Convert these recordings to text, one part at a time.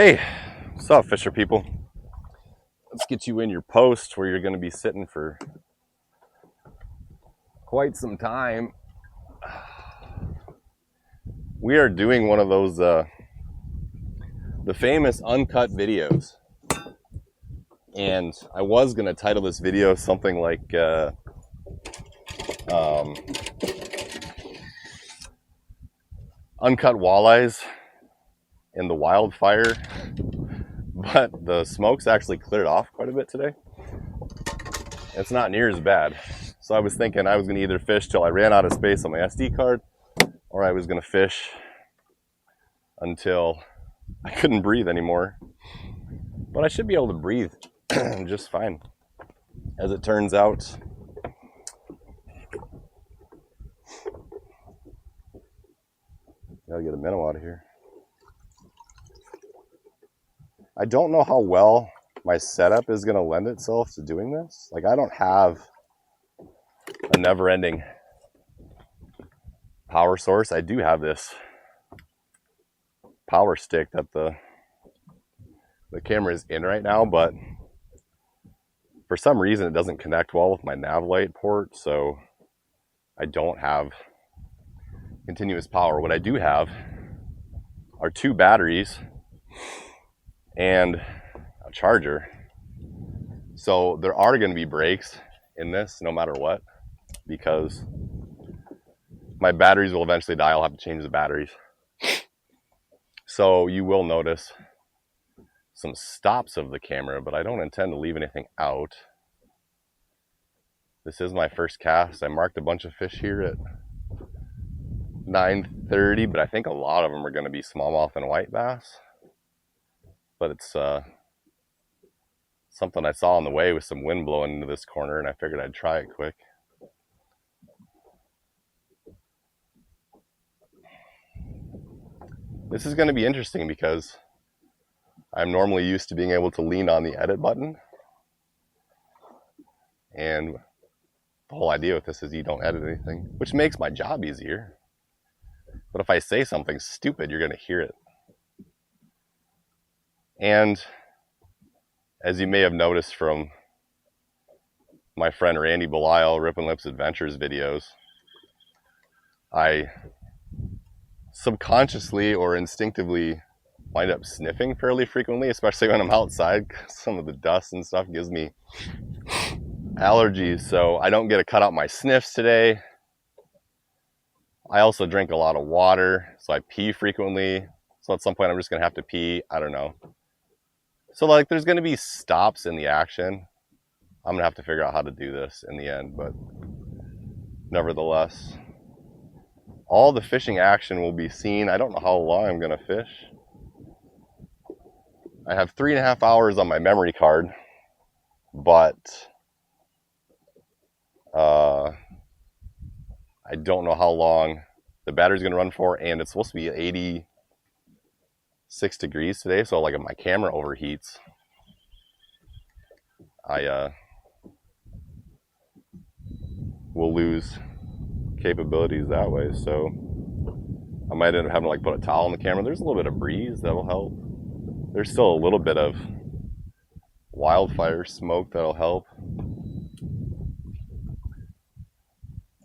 Hey, what's up, fisher people? Let's get you in your post where you're going to be sitting for quite some time. We are doing one of those, the famous uncut videos. And I was going to title this video something like, Uncut Walleyes in the Wildfire. But the smoke's actually cleared off quite a bit today. It's not near as bad. So I was thinking I was going to either fish till I ran out of space on my SD card, or I was going to fish until I couldn't breathe anymore. But I should be able to breathe just fine, as it turns out. Gotta get a minnow out of here. I don't know how well my setup is going to lend itself to doing this. Like, I don't have a never-ending power source. I do have this power stick that the camera is in right now, but for some reason it doesn't connect well with my nav light port, so I don't have continuous power. What I do have are 2 batteries and a charger. So there are going to be breaks in this no matter what, because my batteries will eventually die. I'll have to change the batteries. So you will notice some stops of the camera, but I don't intend to leave anything out. This is my first cast. I marked a bunch of fish here at 9:30, but I think a lot of them are going to be smallmouth and white bass. But it's something I saw on the way with some wind blowing into this corner, and I figured I'd try it quick. This is going to be interesting because I'm normally used to being able to lean on the edit button. And the whole idea with this is you don't edit anything, which makes my job easier. But if I say something stupid, you're going to hear it. And as you may have noticed from my friend Randy Belial, Rip and Lips Adventures videos, I subconsciously or instinctively wind up sniffing fairly frequently, especially when I'm outside. Some of the dust and stuff gives me allergies, so I don't get to cut out my sniffs today. I also drink a lot of water, so I pee frequently. So at some point I'm just going to have to pee. I don't know. So like there's going to be stops in the action. I'm going to have to figure out how to do this in the end, but nevertheless, all the fishing action will be seen. I don't know how long I'm going to fish. I have 3.5 hours on my memory card, but I don't know how long the battery's going to run for, and it's supposed to be 86 degrees today, so like if my camera overheats, I will lose capabilities that way. So I might end up having to like put a towel on the camera. There's a little bit of breeze that'll help. There's still a little bit of wildfire smoke that'll help.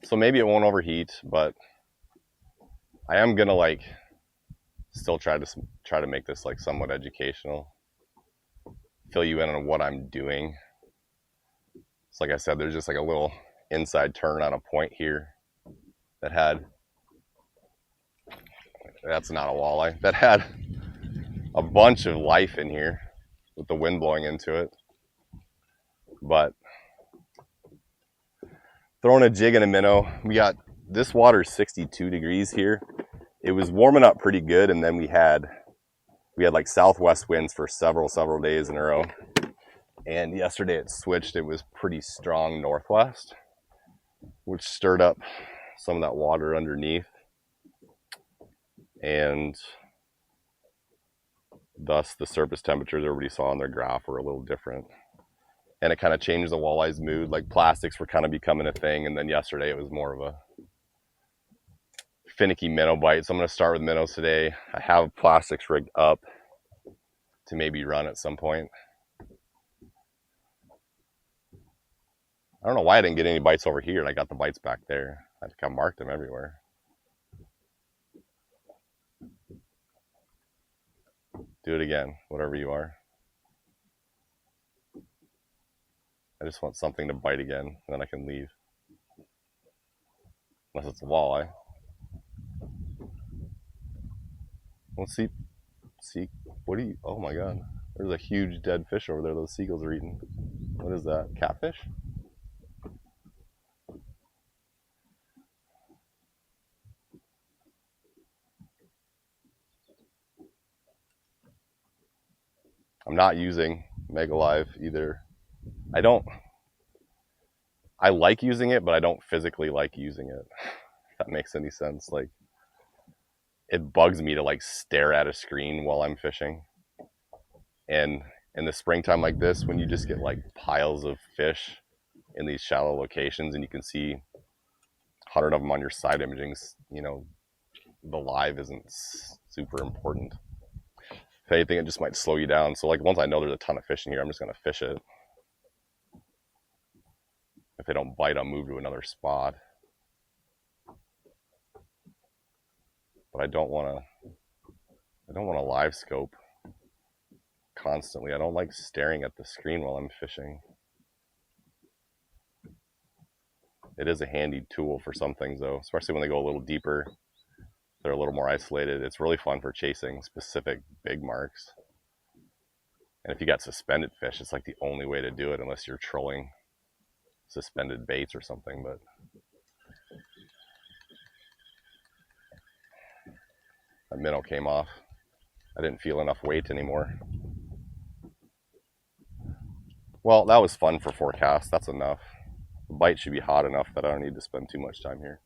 So maybe it won't overheat, but I am gonna like still try to make this like somewhat educational, fill you in on what I'm doing. So like I said, there's just like a little inside turn on a point here that had, that's not a walleye, that had a bunch of life in here with the wind blowing into it. But throwing a jig and a minnow, we got, this water's 62 degrees here. It was warming up pretty good, and then we had like southwest winds for several days in a row. And yesterday it switched. It was pretty strong northwest, which stirred up some of that water underneath, and thus the surface temperatures everybody saw on their graph were a little different. And it kind of changed the walleye's mood. Like plastics were kind of becoming a thing, and then yesterday it was more of a finicky minnow bite. So I'm going to start with minnows today. I have plastics rigged up to maybe run at some point. I don't know why I didn't get any bites over here and I got the bites back there. I think I marked them everywhere. Do it again, whatever you are. I just want something to bite again, and then I can leave. Unless it's a walleye. Let's see. What do you, oh my god. There's a huge dead fish over there those seagulls are eating. What is that, catfish? I'm not using Mega Live either. I like using it, but I don't physically like using it. If that makes any sense. Like, it bugs me to like stare at a screen while I'm fishing. And in the springtime like this, when you just get like piles of fish in these shallow locations and you can see 100 of them on your side imaging, you know, the live isn't super important. If anything, it just might slow you down. So like once I know there's a ton of fish in here, I'm just going to fish it. If they don't bite, I'll move to another spot. But I don't want to live scope constantly. I don't like staring at the screen while I'm fishing. It is a handy tool for some things though, especially when they go a little deeper. They're a little more isolated. It's really fun for chasing specific big marks. And if you got suspended fish, it's like the only way to do it unless you're trolling suspended baits or something. But that minnow came off. I didn't feel enough weight anymore. Well, that was fun for forecast. That's enough. The bite should be hot enough that I don't need to spend too much time here.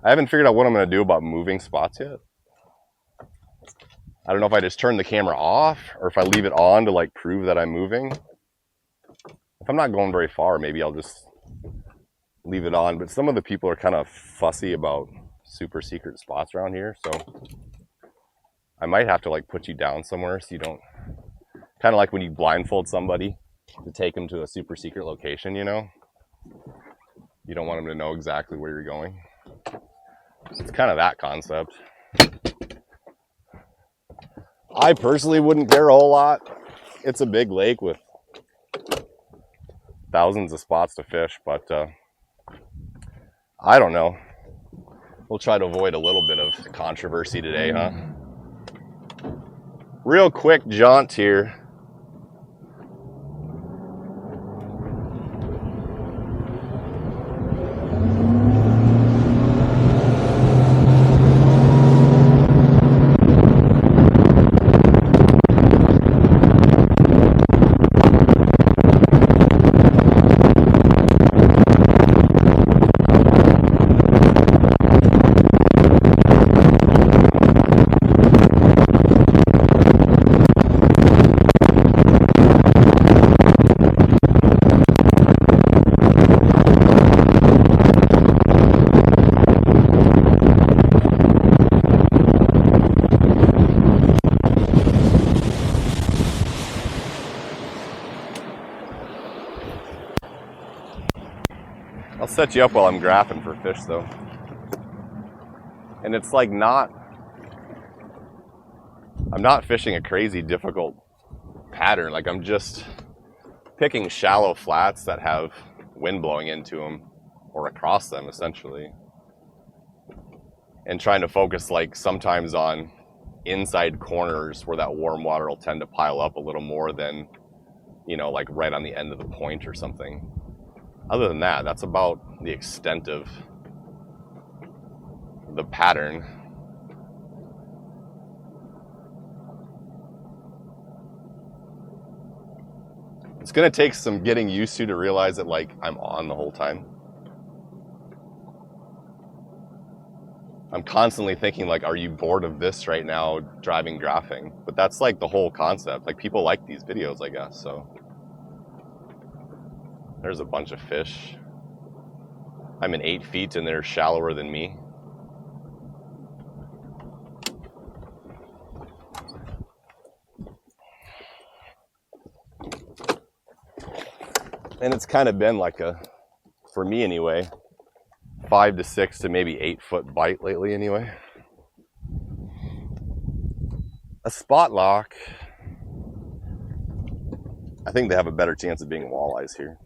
I haven't figured out what I'm going to do about moving spots yet. I don't know if I just turn the camera off or if I leave it on to like prove that I'm moving. If I'm not going very far, maybe I'll just leave it on. But some of the people are kind of fussy about super secret spots around here. So I might have to like put you down somewhere so you don't, kind of like when you blindfold somebody to take them to a super secret location, you know? You don't want them to know exactly where you're going. It's kind of that concept. I personally wouldn't care a whole lot. It's a big lake with thousands of spots to fish, but I don't know. We'll try to avoid a little bit of controversy today, huh? Real quick jaunt here. I'll set you up while I'm graphing for fish though. And it's like I'm not fishing a crazy difficult pattern. Like I'm just picking shallow flats that have wind blowing into them or across them essentially. And trying to focus like sometimes on inside corners where that warm water will tend to pile up a little more than, you know, like right on the end of the point or something. Other than that, that's about the extent of the pattern. It's going to take some getting used to realize that like I'm on the whole time. I'm constantly thinking like, are you bored of this right now, driving, graphing? But that's like the whole concept. Like people like these videos, I guess, so. There's a bunch of fish. I'm in 8 feet and they're shallower than me. And it's kind of been like a, for me anyway, 5 to 6 to maybe 8 foot bite lately anyway. A spot lock, I think they have a better chance of being walleyes here.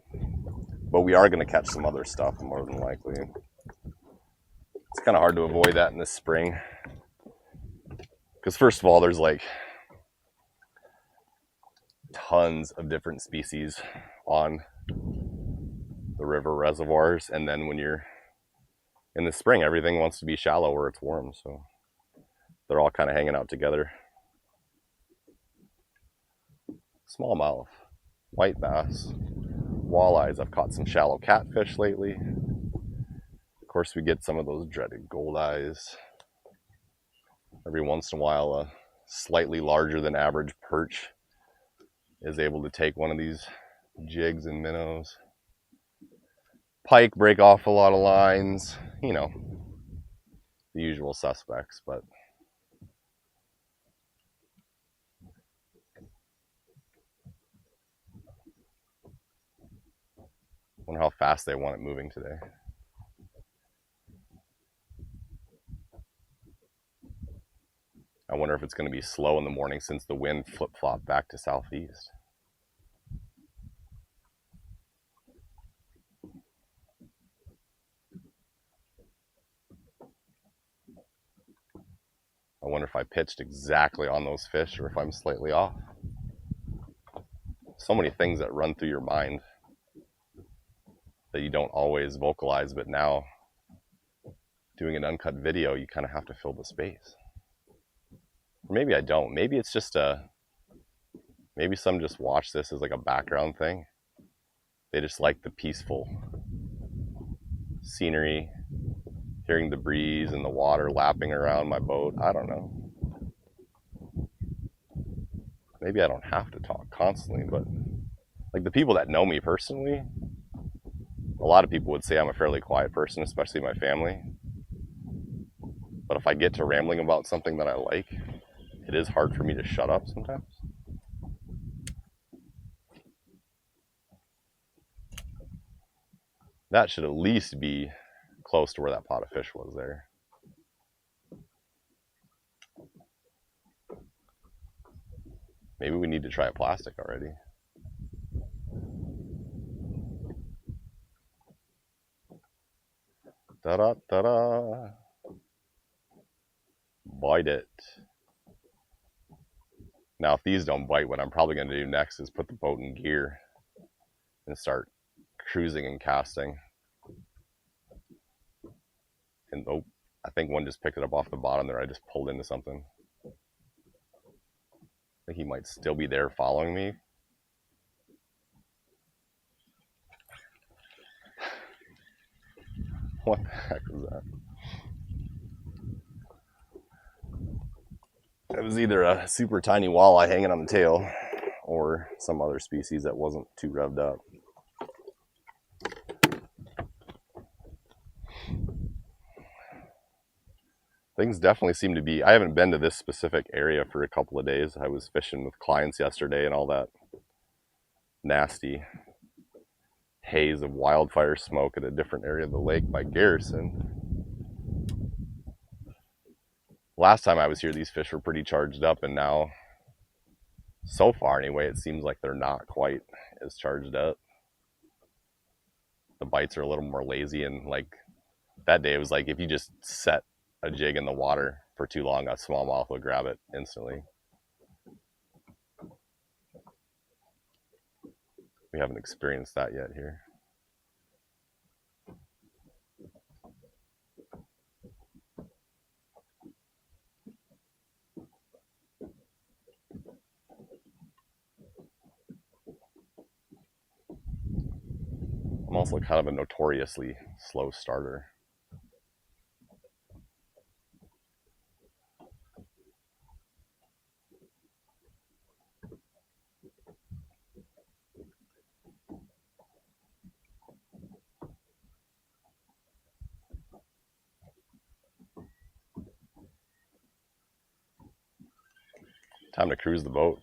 But we are going to catch some other stuff more than likely. It's kind of hard to avoid that in this spring. Because first of all, there's like tons of different species on the river reservoirs. And then when you're in the spring, everything wants to be shallow where it's warm. So they're all kind of hanging out together. Smallmouth, white bass, walleyes. I've caught some shallow catfish lately. Of course, we get some of those dreaded gold eyes. Every once in a while, a slightly larger than average perch is able to take one of these jigs and minnows. Pike break off a lot of lines, you know, the usual suspects, but I wonder how fast they want it moving today. I wonder if it's going to be slow in the morning since the wind flip-flopped back to southeast. I wonder if I pitched exactly on those fish or if I'm slightly off. So many things that run through your mind that you don't always vocalize, but now doing an uncut video, you kind of have to fill the space. Or maybe I don't. Maybe it's just maybe some just watch this as like a background thing. They just like the peaceful scenery, hearing the breeze and the water lapping around my boat. I don't know. Maybe I don't have to talk constantly, but like the people that know me personally, a lot of people would say I'm a fairly quiet person, especially my family. But if I get to rambling about something that I like, it is hard for me to shut up sometimes. That should at least be close to where that pot of fish was there. Maybe we need to try a plastic already. Ta-da, ta-da. Bite it. Now, if these don't bite, what I'm probably going to do next is put the boat in gear and start cruising and casting. And oh, I think one just picked it up off the bottom there. I just pulled into something. I think he might still be there following me. What the heck was that? It was either a super tiny walleye hanging on the tail or some other species that wasn't too revved up. Things definitely seem to be, I haven't been to this specific area for a couple of days. I was fishing with clients yesterday and all that nasty haze of wildfire smoke at a different area of the lake by Garrison. Last time I was here, these fish were pretty charged up, and now, so far anyway, it seems like they're not quite as charged up. The bites are a little more lazy, and like that day, it was like if you just set a jig in the water for too long, a smallmouth will grab it instantly. We haven't experienced that yet here. I'm also kind of a notoriously slow starter. Time to cruise the boat.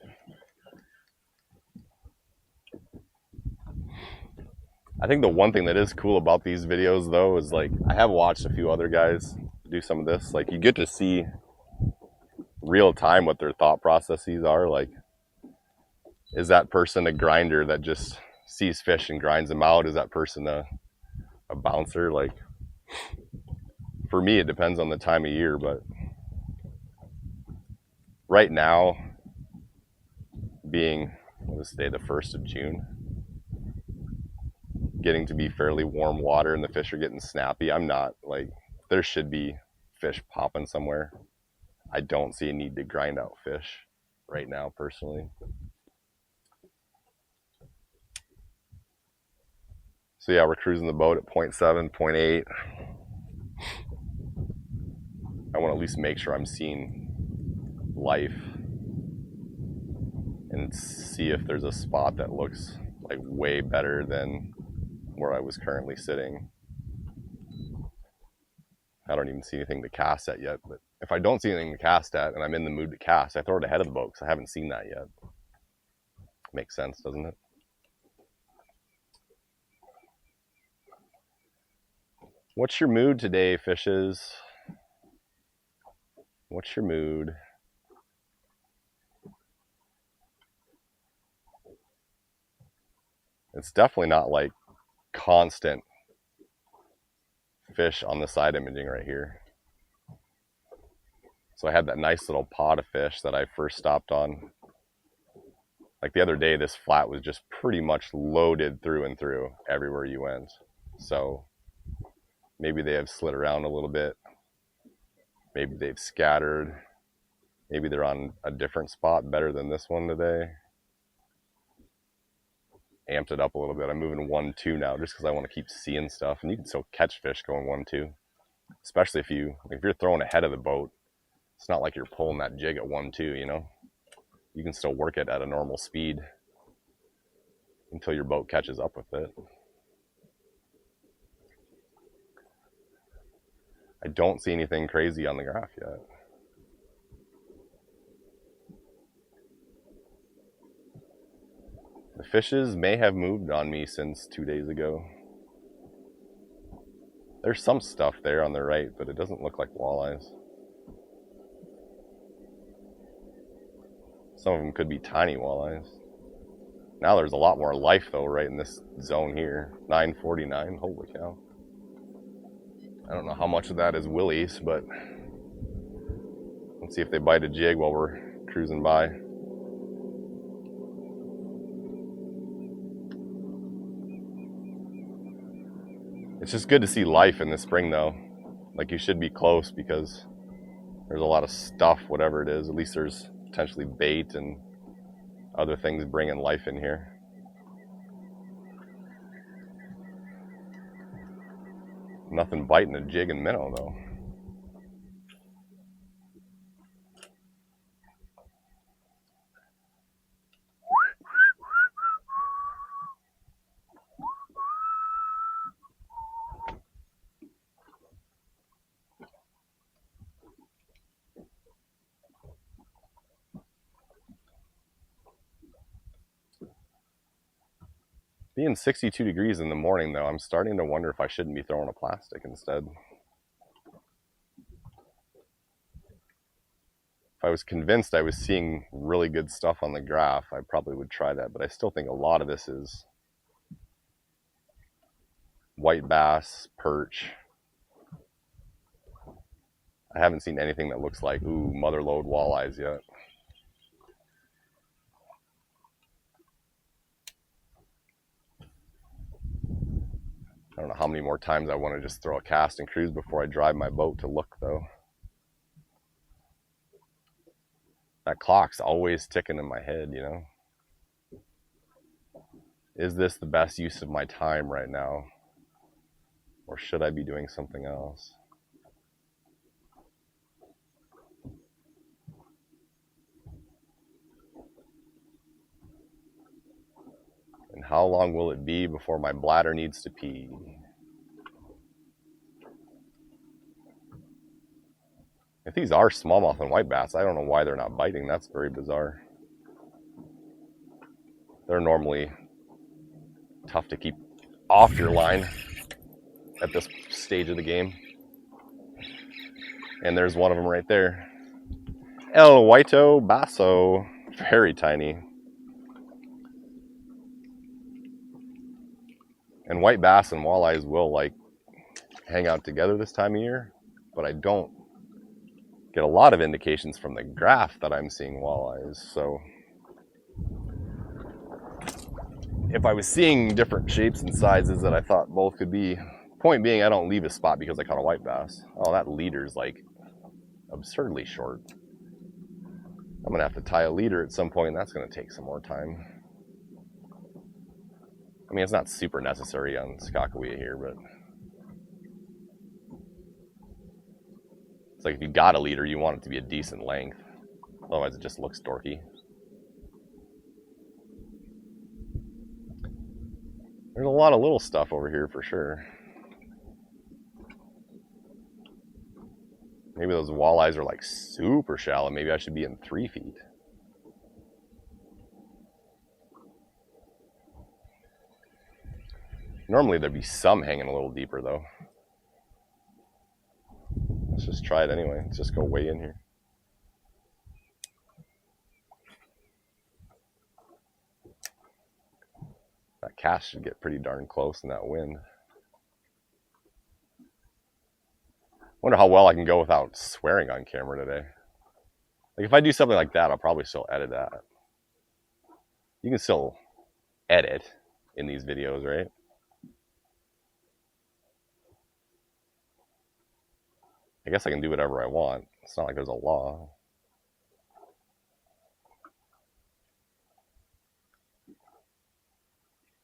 I think the one thing that is cool about these videos though is like, I have watched a few other guys do some of this. Like you get to see real time what their thought processes are. Like, is that person a grinder that just sees fish and grinds them out? Is that person a bouncer? Like, for me, it depends on the time of year, but right now, being, let's say, the 1st of June, getting to be fairly warm water and the fish are getting snappy, I'm not, like, there should be fish popping somewhere. I don't see a need to grind out fish right now, personally. So yeah, we're cruising the boat at 0.7, 0.8. I want to at least make sure I'm seeing life and see if there's a spot that looks like way better than where I was currently sitting. I don't even see anything to cast at yet, but if I don't see anything to cast at and I'm in the mood to cast, I throw it ahead of the boat because I haven't seen that yet. Makes sense, doesn't it? What's your mood today, fishes? What's your mood? It's definitely not like constant fish on the side imaging right here. So I had that nice little pod of fish that I first stopped on. Like the other day, this flat was just pretty much loaded through and through everywhere you went. So maybe they have slid around a little bit. Maybe they've scattered. Maybe they're on a different spot better than this one today. Amped it up a little bit. I'm moving 1-2 now just because I want to keep seeing stuff. And you can still catch fish going 1-2. Especially if you're throwing ahead of the boat. It's not like you're pulling that jig at 1-2, you know? You can still work it at a normal speed until your boat catches up with it. I don't see anything crazy on the graph yet. The fishes may have moved on me since 2 days ago. There's some stuff there on the right, but it doesn't look like walleyes. Some of them could be tiny walleyes. Now there's a lot more life though right in this zone here. 949, holy cow. I don't know how much of that is willies, but let's see if they bite a jig while we're cruising by. It's just good to see life in the spring though. Like you should be close because there's a lot of stuff, whatever it is. At least there's potentially bait and other things bringing life in here. Nothing biting a jig and minnow though. Being 62 degrees in the morning though, I'm starting to wonder if I shouldn't be throwing a plastic instead. If I was convinced I was seeing really good stuff on the graph, I probably would try that, but I still think a lot of this is white bass, perch. I haven't seen anything that looks like, ooh, mother lode walleyes yet. I don't know how many more times I want to just throw a cast and cruise before I drive my boat to look though. That clock's always ticking in my head, you know? Is this the best use of my time right now? Or should I be doing something else? And how long will it be before my bladder needs to pee? If these are smallmouth and white bass, I don't know why they're not biting. That's very bizarre. They're normally tough to keep off your line at this stage of the game. And there's one of them right there. El Whito Basso. Very tiny. And white bass and walleyes will like hang out together this time of year, but I don't get a lot of indications from the graph that I'm seeing walleyes. So if I was seeing different shapes and sizes that I thought both could be, point being, I don't leave a spot because I caught a white bass. Oh, that leader's like absurdly short. I'm gonna have to tie a leader at some point, and that's gonna take some more time. I mean, it's not super necessary on Sakakawea here, but it's like if you got a leader, you want it to be a decent length. Otherwise, it just looks dorky. There's a lot of little stuff over here for sure. Maybe those walleyes are like super shallow. Maybe I should be in 3 feet. Normally there'd be some hanging a little deeper though. Let's just try it anyway. Let's just go way in here. That cast should get pretty darn close in that wind. Wonder how well I can go without swearing on camera today. Like if I do something like that, I'll probably still edit that. You can still edit in these videos, right? I guess I can do whatever I want. It's not like there's a law.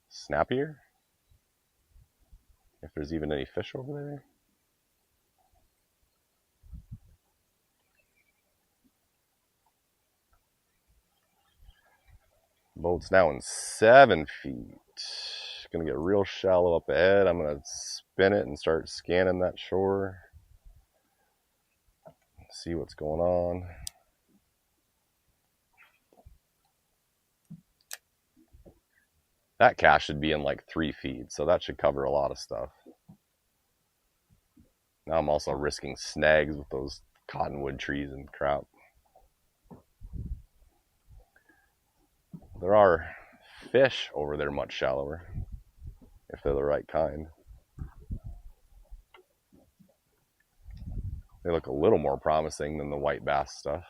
Snappier? If there's even any fish over there. Boat's now in 7 feet. Gonna get real shallow up ahead. I'm gonna spin it and start scanning that shore. See what's going on. That cast should be in like 3 feet, so that should cover a lot of stuff. Now I'm also risking snags with those cottonwood trees and crap. There are fish over there much shallower, if they're the right kind. They look a little more promising than the white bass stuff.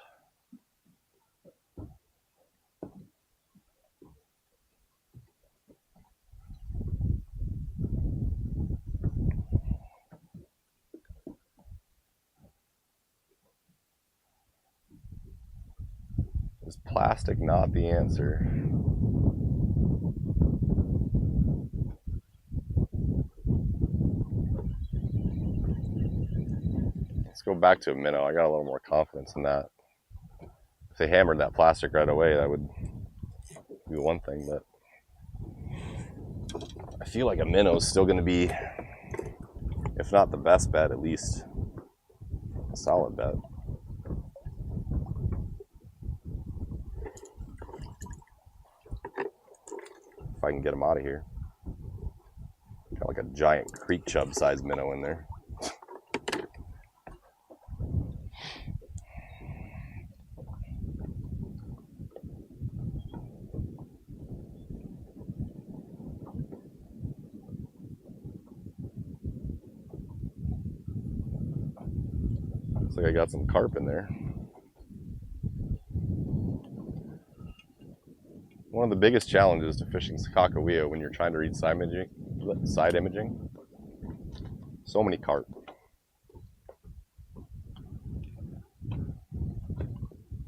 Is plastic not the answer? Let's go back to a minnow. I got a little more confidence in that. If they hammered that plastic right away, that would be one thing, but I feel like a minnow is still going to be, if not the best bet, at least a solid bet. If I can get them out of here. Got like a giant creek chub sized minnow in there. Looks like I got some carp in there. One of the biggest challenges to fishing Sakakawea when you're trying to read side imaging, so many carp.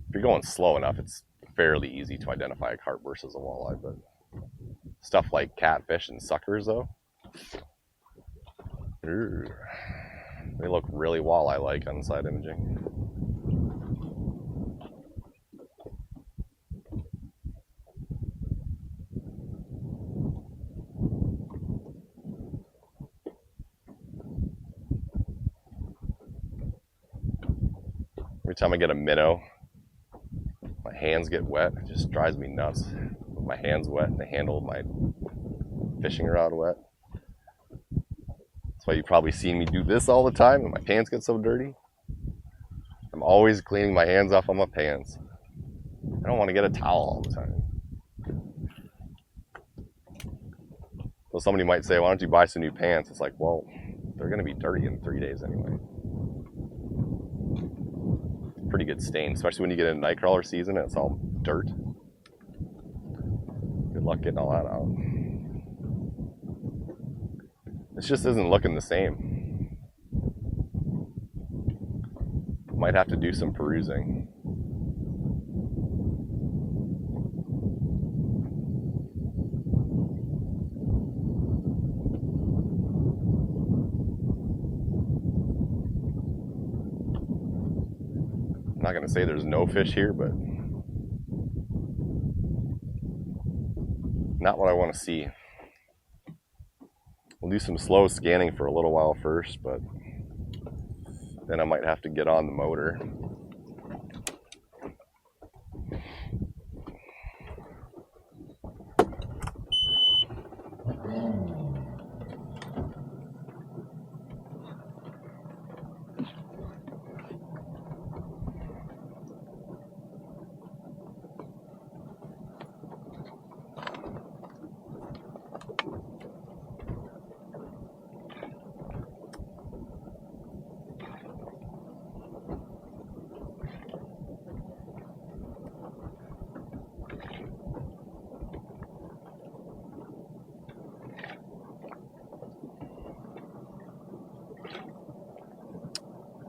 If you're going slow enough, it's fairly easy to identify a carp versus a walleye, but stuff like catfish and suckers though, they look really walleye-like on side imaging. Every time I get a minnow, my hands get wet. It just drives me nuts. My hands wet and the handle of my fishing rod wet. That's why you probably see me do this all the time and my pants get so dirty. I'm always cleaning my hands off on my pants. I don't want to get a towel all the time. So somebody might say, why don't you buy some new pants? It's like, well, they're going to be dirty in 3 days anyway. Pretty good stain, especially when you get into nightcrawler season and it's all dirt. Good luck getting all that out. This just isn't looking the same. Might have to do some perusing. I'm not going to say there's no fish here, but not what I want to see. We'll do some slow scanning for a little while first, but then I might have to get on the motor.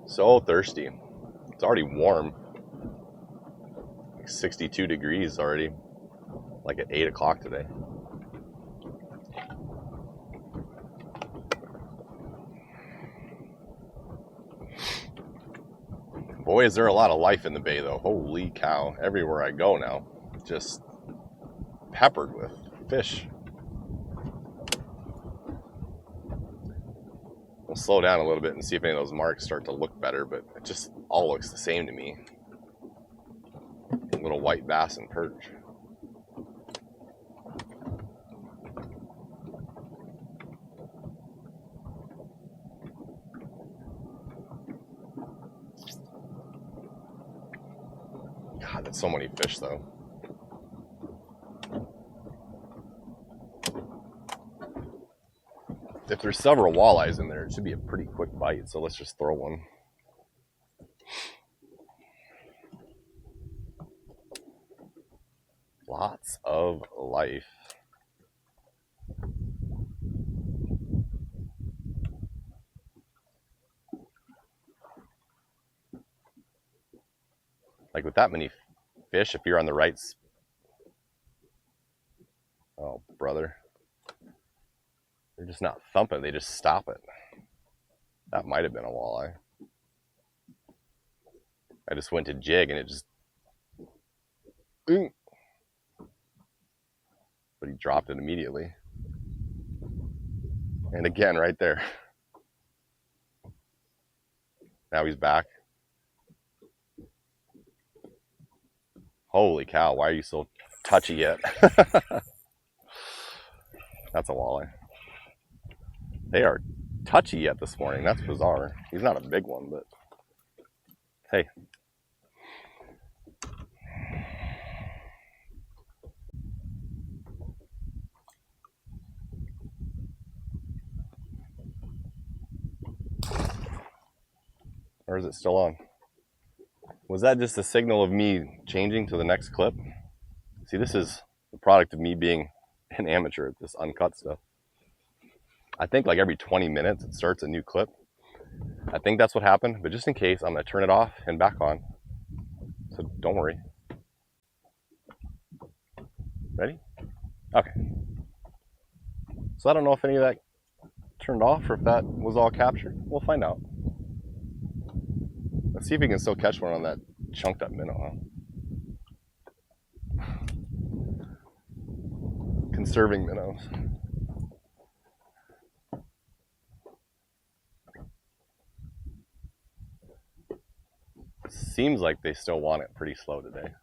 So thirsty. It's already warm. Like 62 degrees already. Like at 8 o'clock today. Boy, is there a lot of life in the bay though. Holy cow. Everywhere I go now, just peppered with fish. We'll slow down a little bit and see if any of those marks start to look better, but it just all looks the same to me. Little white bass and perch. God, that's so many fish though. If there's several walleyes in there, it should be a pretty quick bite, so let's just throw one. Lots of life. Like with that many fish, if you're on the right... Oh, brother. They're just not thumping, they just stop it. That might have been a walleye. I just went to jig and it just... But he dropped it immediately. And again, right there. Now he's back. Holy cow, why are you so touchy yet? That's a walleye. They are touchy yet this morning. That's bizarre. He's not a big one, but hey. Or is it still on? Was that just a signal of me changing to the next clip? See, this is the product of me being an amateur at this uncut stuff. I think like every 20 minutes it starts a new clip. I think that's what happened, but just in case, I'm going to turn it off and back on. So don't worry. Ready? Okay. So I don't know if any of that turned off or if that was all captured. We'll find out. Let's see if we can still catch one on that chunked up minnow, huh? Conserving minnows. Seems like they still want it pretty slow today,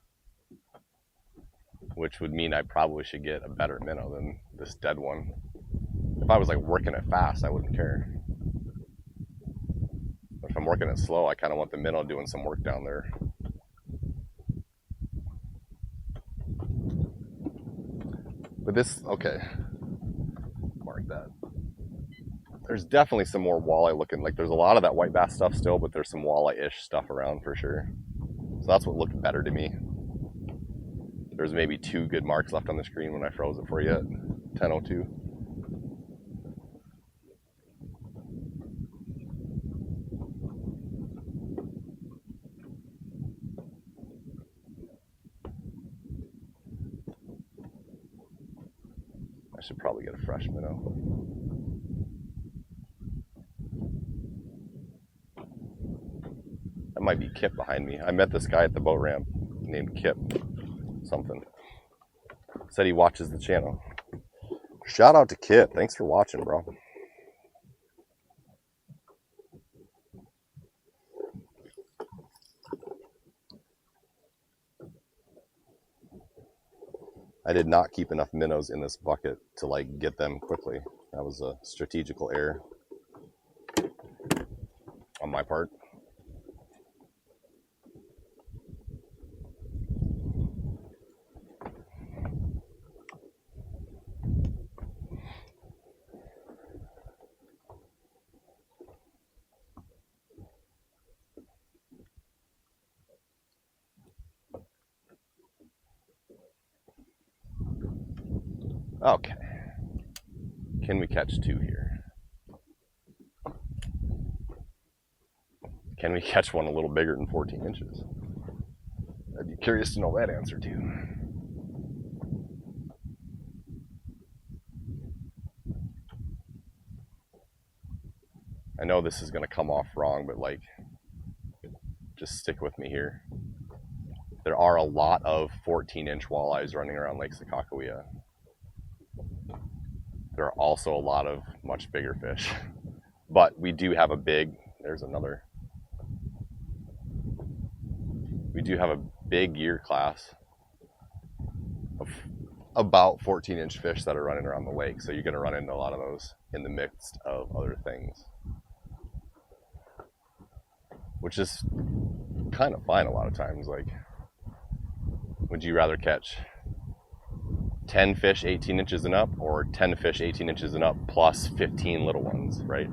which would mean I probably should get a better minnow than this dead one. If I was like working it fast, I wouldn't care. working it slow, I kind of want the minnow doing some work down there. But this, okay, mark that. There's definitely some more walleye looking, like there's a lot of that white bass stuff still, but there's some walleye-ish stuff around for sure. So that's what looked better to me. There's maybe 2 good marks left on the screen when I froze it for you at 10:02. I should probably get a fresh minnow. That might be Kip behind me. I met this guy at the boat ramp named Kip something. Said he watches the channel. Shout out to Kip. Thanks for watching, bro. I did not keep enough minnows in this bucket to like get them quickly. That was a strategical error on my part. Okay. Can we catch 2 here? Can we catch one a little bigger than 14 inches? I'd be curious to know that answer too. I know this is going to come off wrong, but like, just stick with me here. There are a lot of 14-inch walleyes running around Lake Sakakawea. There are also a lot of much bigger fish, but we do have a big, there's another. We do have a big year class of about 14-inch fish that are running around the lake. So you're going to run into a lot of those in the midst of other things, which is kind of fine a lot of times. Like, would you rather catch 10 fish 18 inches and up, or 10 fish 18 inches and up plus 15 little ones, right?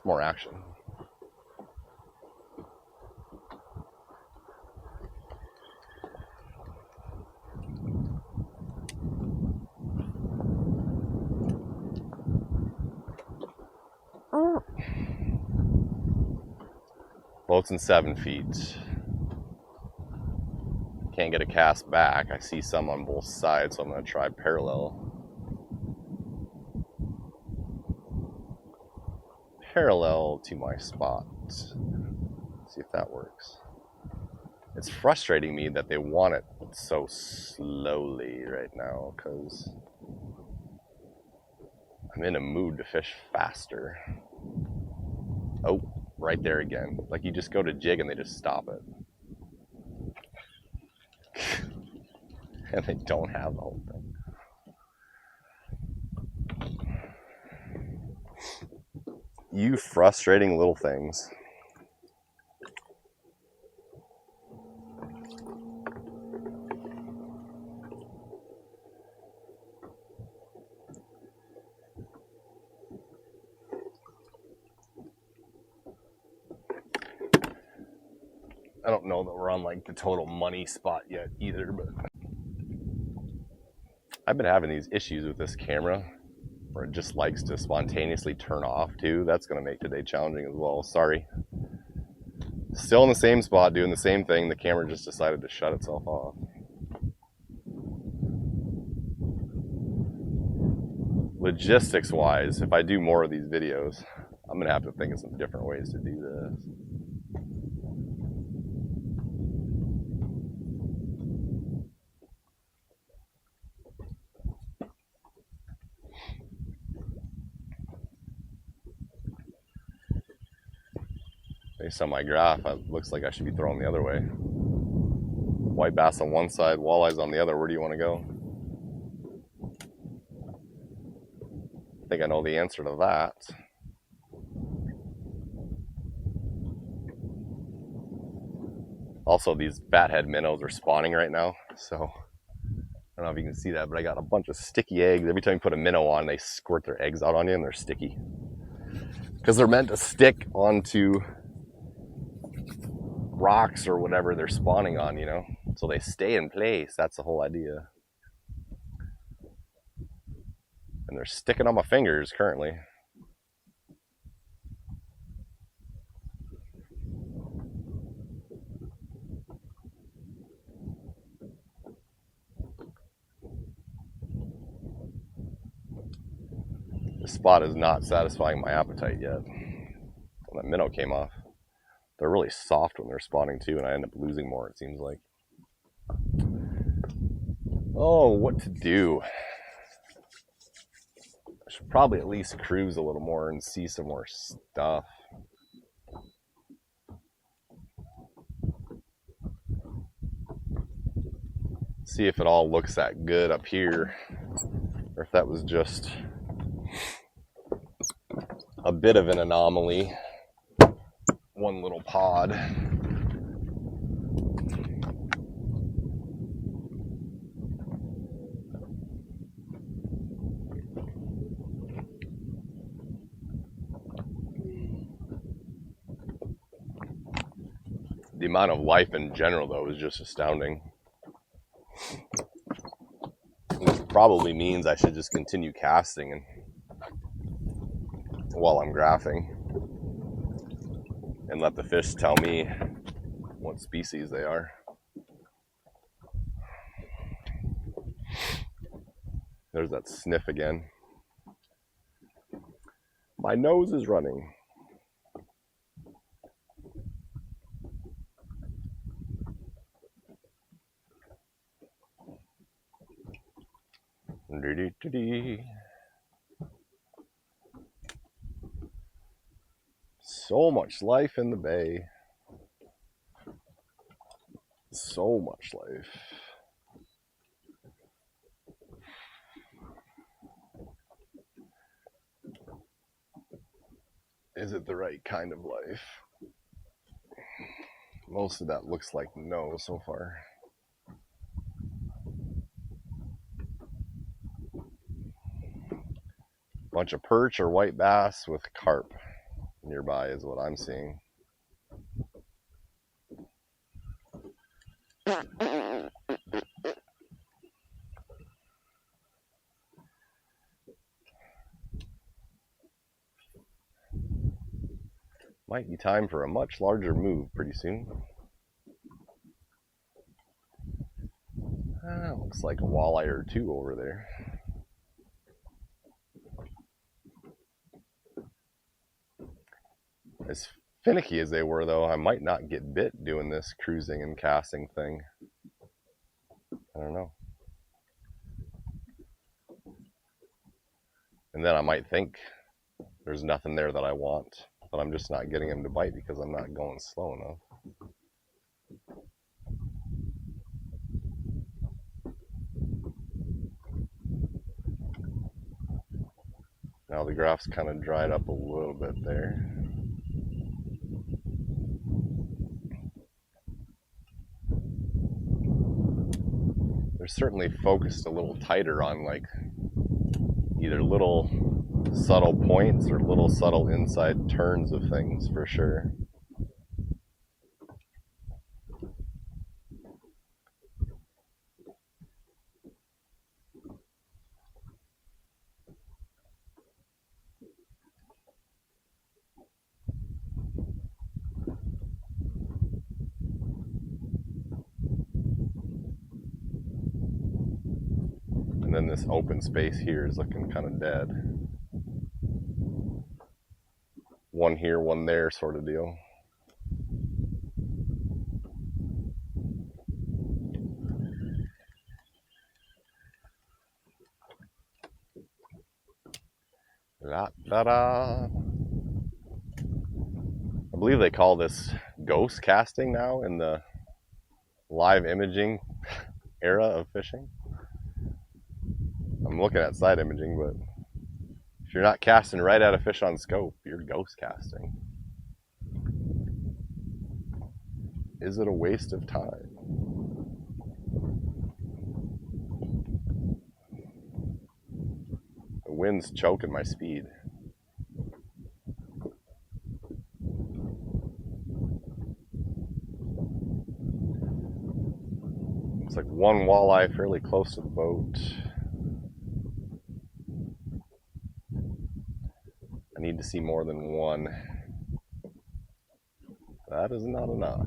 More action. Boat's in 7 feet. Can't get a cast back. I see some on both sides, so I'm going to try parallel. Parallel to my spot. See if that works. It's frustrating me that they want it so slowly right now, because I'm in a mood to fish faster. Oh, right there again. Like, you just go to jig and they just stop it. And they don't have the whole thing. You frustrating little things. I don't know that we're on like the total money spot yet either, but I've been having these issues with this camera where it just likes to spontaneously turn off too. That's going to make today challenging as well. Sorry. Still in the same spot doing the same thing. The camera just decided to shut itself off. Logistics wise, if I do more of these videos, I'm going to have to think of some different ways to do this. Based on my graph, it looks like I should be throwing the other way. White bass on one side, walleyes on the other. Where do you want to go? I think I know the answer to that. Also, these fathead minnows are spawning right now, so I don't know if you can see that, but I got a bunch of sticky eggs. Every time you put a minnow on, they squirt their eggs out on you and they're sticky. Because they're meant to stick onto rocks or whatever they're spawning on, you know? So they stay in place. That's the whole idea. And they're sticking on my fingers currently. This spot is not satisfying my appetite yet. When that minnow came off. They're really soft when they're spawning too, and I end up losing more, it seems like. Oh, what to do? I should probably at least cruise a little more and see some more stuff. See if it all looks that good up here, or if that was just a bit of an anomaly. One little pod. The amount of life in general, though, is just astounding. Which probably means I should just continue casting and while I'm graphing and let the fish tell me what species they are. There's that sniff again. My nose is running. So much life in the bay. So much life. Is it the right kind of life? Most of that looks like no so far. Bunch of perch or white bass with carp nearby is what I'm seeing. Might be time for a much larger move pretty soon. Looks like a walleye or two over there. As finicky as they were, though, I might not get bit doing this cruising and casting thing. I don't know. And then I might think there's nothing there that I want, but I'm just not getting him to bite because I'm not going slow enough. Now the graph's kind of dried up a little bit there. They're certainly focused a little tighter on like either little subtle points or little subtle inside turns of things for sure. And then this open space here is looking kind of dead. One here, one there sort of deal. La-da-da. I believe they call this ghost casting now in the live imaging era of fishing. I'm looking at side imaging, but if you're not casting right at a fish on scope, you're ghost casting. is it a waste of time? The wind's choking my speed. It's like one walleye fairly close to the boat. I need to see more than one. That is not enough.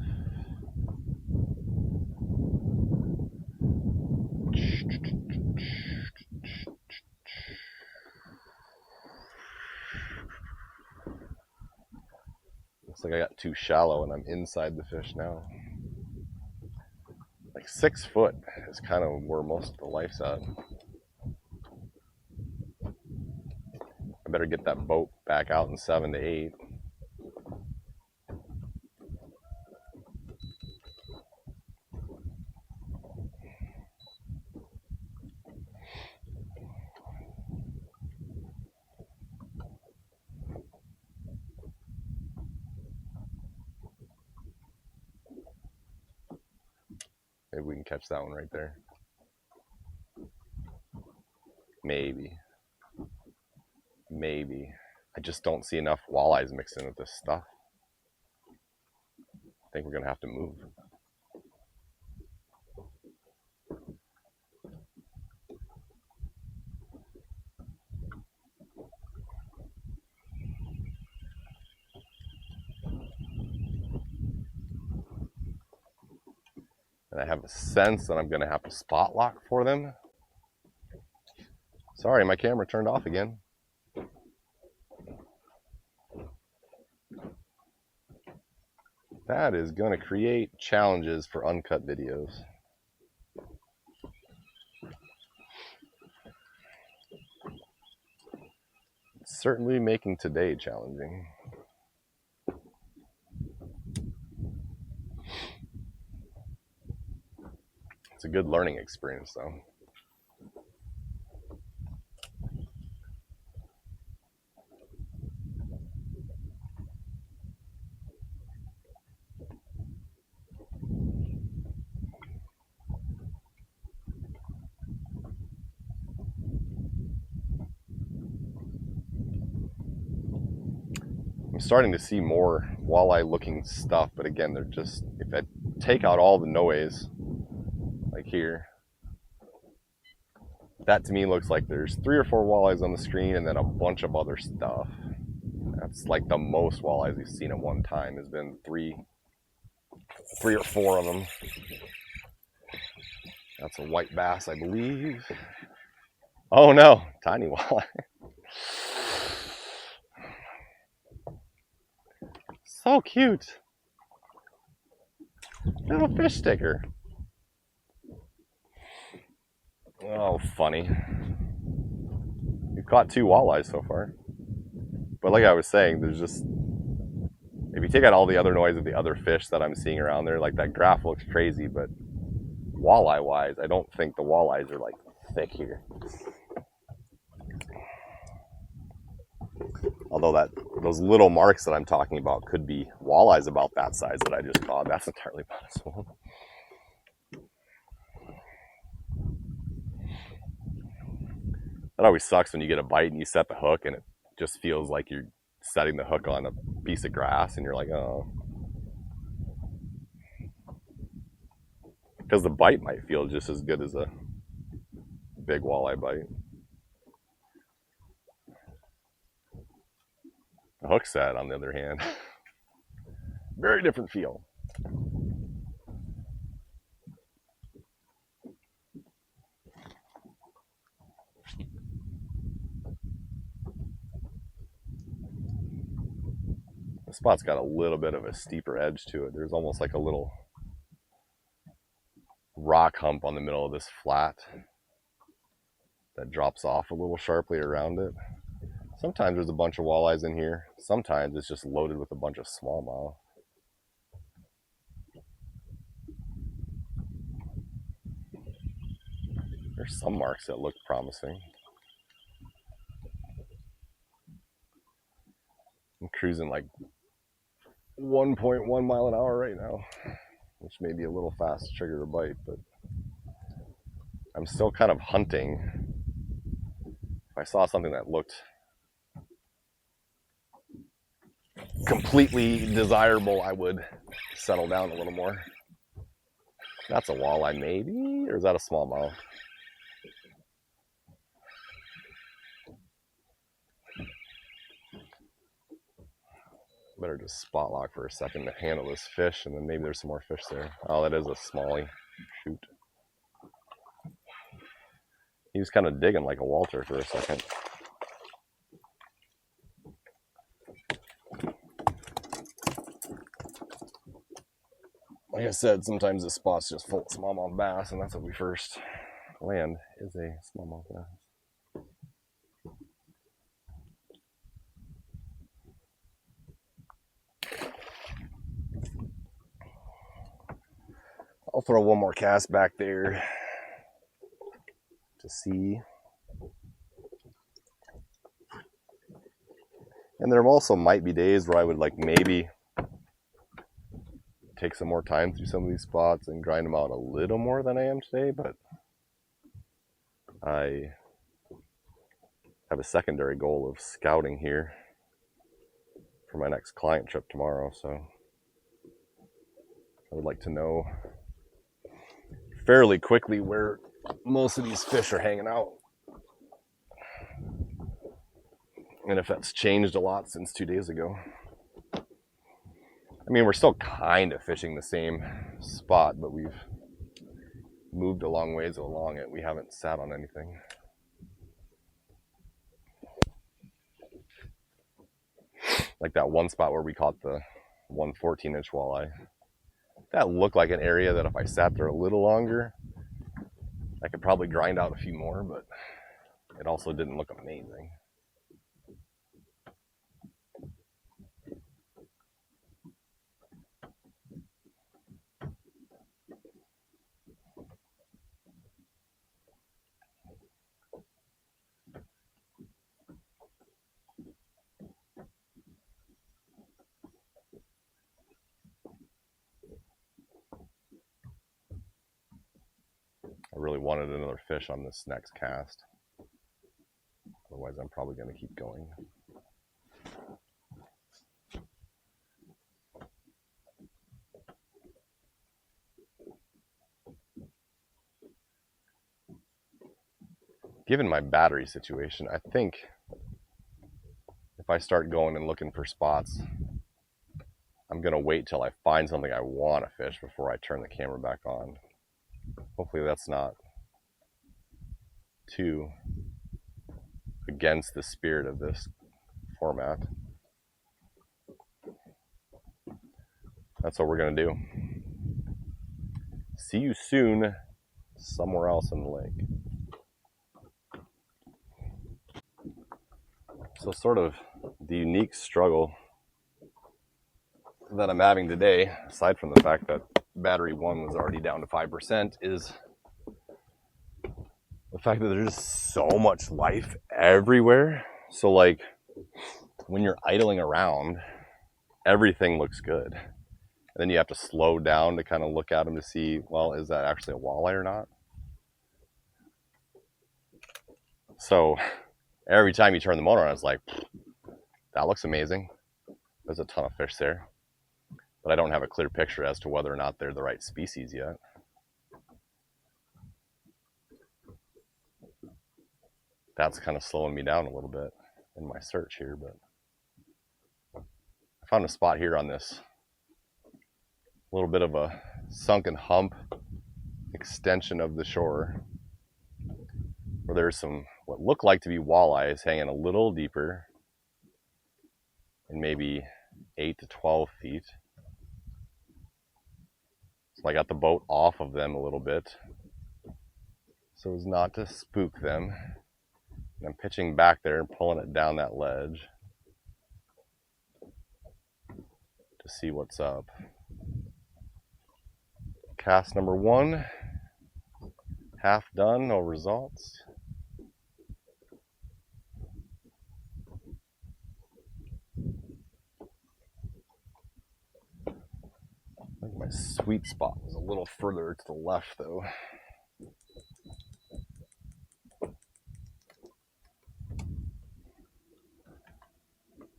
Looks like I got too shallow and I'm inside the fish now. Like 6 foot is kind of where most of the life's at. I better get that boat back out in 7 to 8. Maybe we can catch that one right there. Maybe. I just don't see enough walleyes mixed in with this stuff. I think we're gonna have to move. And I have a sense that I'm gonna have to spot lock for them. Sorry, my camera turned off again. That is gonna create challenges for uncut videos. It's certainly making today challenging. It's a good learning experience though. I'm starting to see more walleye looking stuff, but again, they're just, if I take out all the noise, like here, that to me looks like there's 3 or 4 walleyes on the screen and then a bunch of other stuff. That's like the most walleyes we've seen at one time has been 3 or 4 of them. That's a white bass, I believe. Oh no, tiny walleye. So cute. Little fish sticker. Oh, funny. We've caught 2 walleyes so far. But like I was saying, there's just, if you take out all the other noise of the other fish that I'm seeing around there, like that graph looks crazy, but walleye wise, I don't think the walleyes are like thick here. Although those little marks that I'm talking about could be walleyes about that size that I just caught. That's entirely possible. That always sucks when you get a bite and you set the hook and it just feels like you're setting the hook on a piece of grass and you're like, oh. Because the bite might feel just as good as a big walleye bite. The hook set, on the other hand, very different feel. The spot's got a little bit of a steeper edge to it. There's almost like a little rock hump on the middle of this flat that drops off a little sharply around it. Sometimes there's a bunch of walleyes in here. Sometimes it's just loaded with a bunch of smallmouth. There's some marks that look promising. I'm cruising like 1.1 mile an hour right now. which may be a little fast to trigger a bite, but I'm still kind of hunting. If I saw something that looked completely desirable, I would settle down a little more. That's a walleye maybe, or is that a smallmouth? Better just spot lock for a second to handle this fish, and then maybe there's some more fish there. Oh, that is a smallie. Shoot. He was kind of digging like a Walter for a second. Like I said, sometimes this spot's just full of smallmouth bass, and that's what we first land, is a smallmouth bass. I'll throw one more cast back there to see. And there also might be days where I would like maybe take some more time through some of these spots and grind them out a little more than I am today, but I have a secondary goal of scouting here for my next client trip tomorrow, so I would like to know fairly quickly where most of these fish are hanging out, and if that's changed a lot since 2 days ago. I mean, we're still kind of fishing the same spot, but we've moved a long ways along it. We haven't sat on anything. Like that one spot where we caught the 114-inch walleye. That looked like an area that if I sat there a little longer, I could probably grind out a few more, but it also didn't look amazing. I really wanted another fish on this next cast. Otherwise, I'm probably going to keep going. Given my battery situation, I think if I start going and looking for spots, I'm going to wait till I find something I want to fish before I turn the camera back on. Hopefully that's not too against the spirit of this format. That's what we're going to do. See you soon somewhere else in the lake. So sort of the unique struggle that I'm having today, aside from the fact that battery 1 was already down to 5%, is the fact that there's just so much life everywhere. So like when you're idling around, everything looks good. And then you have to slow down to kind of look at them to see, well, is that actually a walleye or not? So every time you turn the motor on, it's like, that looks amazing. There's a ton of fish there. But I don't have a clear picture as to whether or not they're the right species yet. That's kind of slowing me down a little bit in my search here, but I found a spot here on this little bit of a sunken hump extension of the shore where there's some what look like to be walleyes hanging a little deeper in maybe 8 to 12 feet. So I got the boat off of them a little bit so as not to spook them. And I'm pitching back there and pulling it down that ledge to see what's up. Cast number 1, half done, no results. My sweet spot is a little further to the left, though.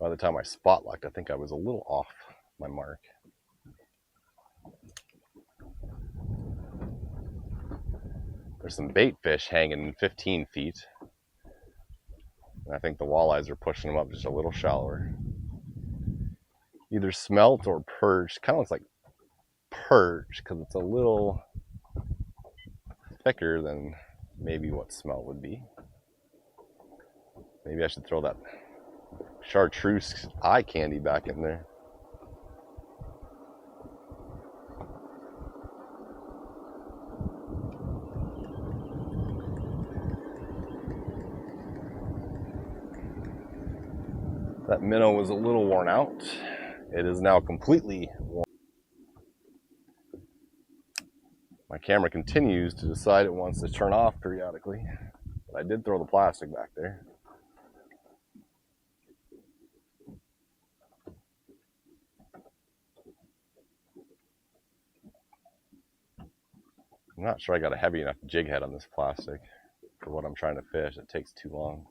By the time I spot locked, I think I was a little off my mark. There's some bait fish hanging 15 feet. And I think the walleyes are pushing them up just a little shallower. Either smelt or perch. Kind of looks like perch because it's a little thicker than maybe what smelt would be. Maybe I should throw that chartreuse eye candy back in there. That minnow was a little worn out. It is now completely worn. My camera continues to decide it wants to turn off periodically, but I did throw the plastic back there. I'm not sure I got a heavy enough jig head on this plastic for what I'm trying to fish. It takes too long.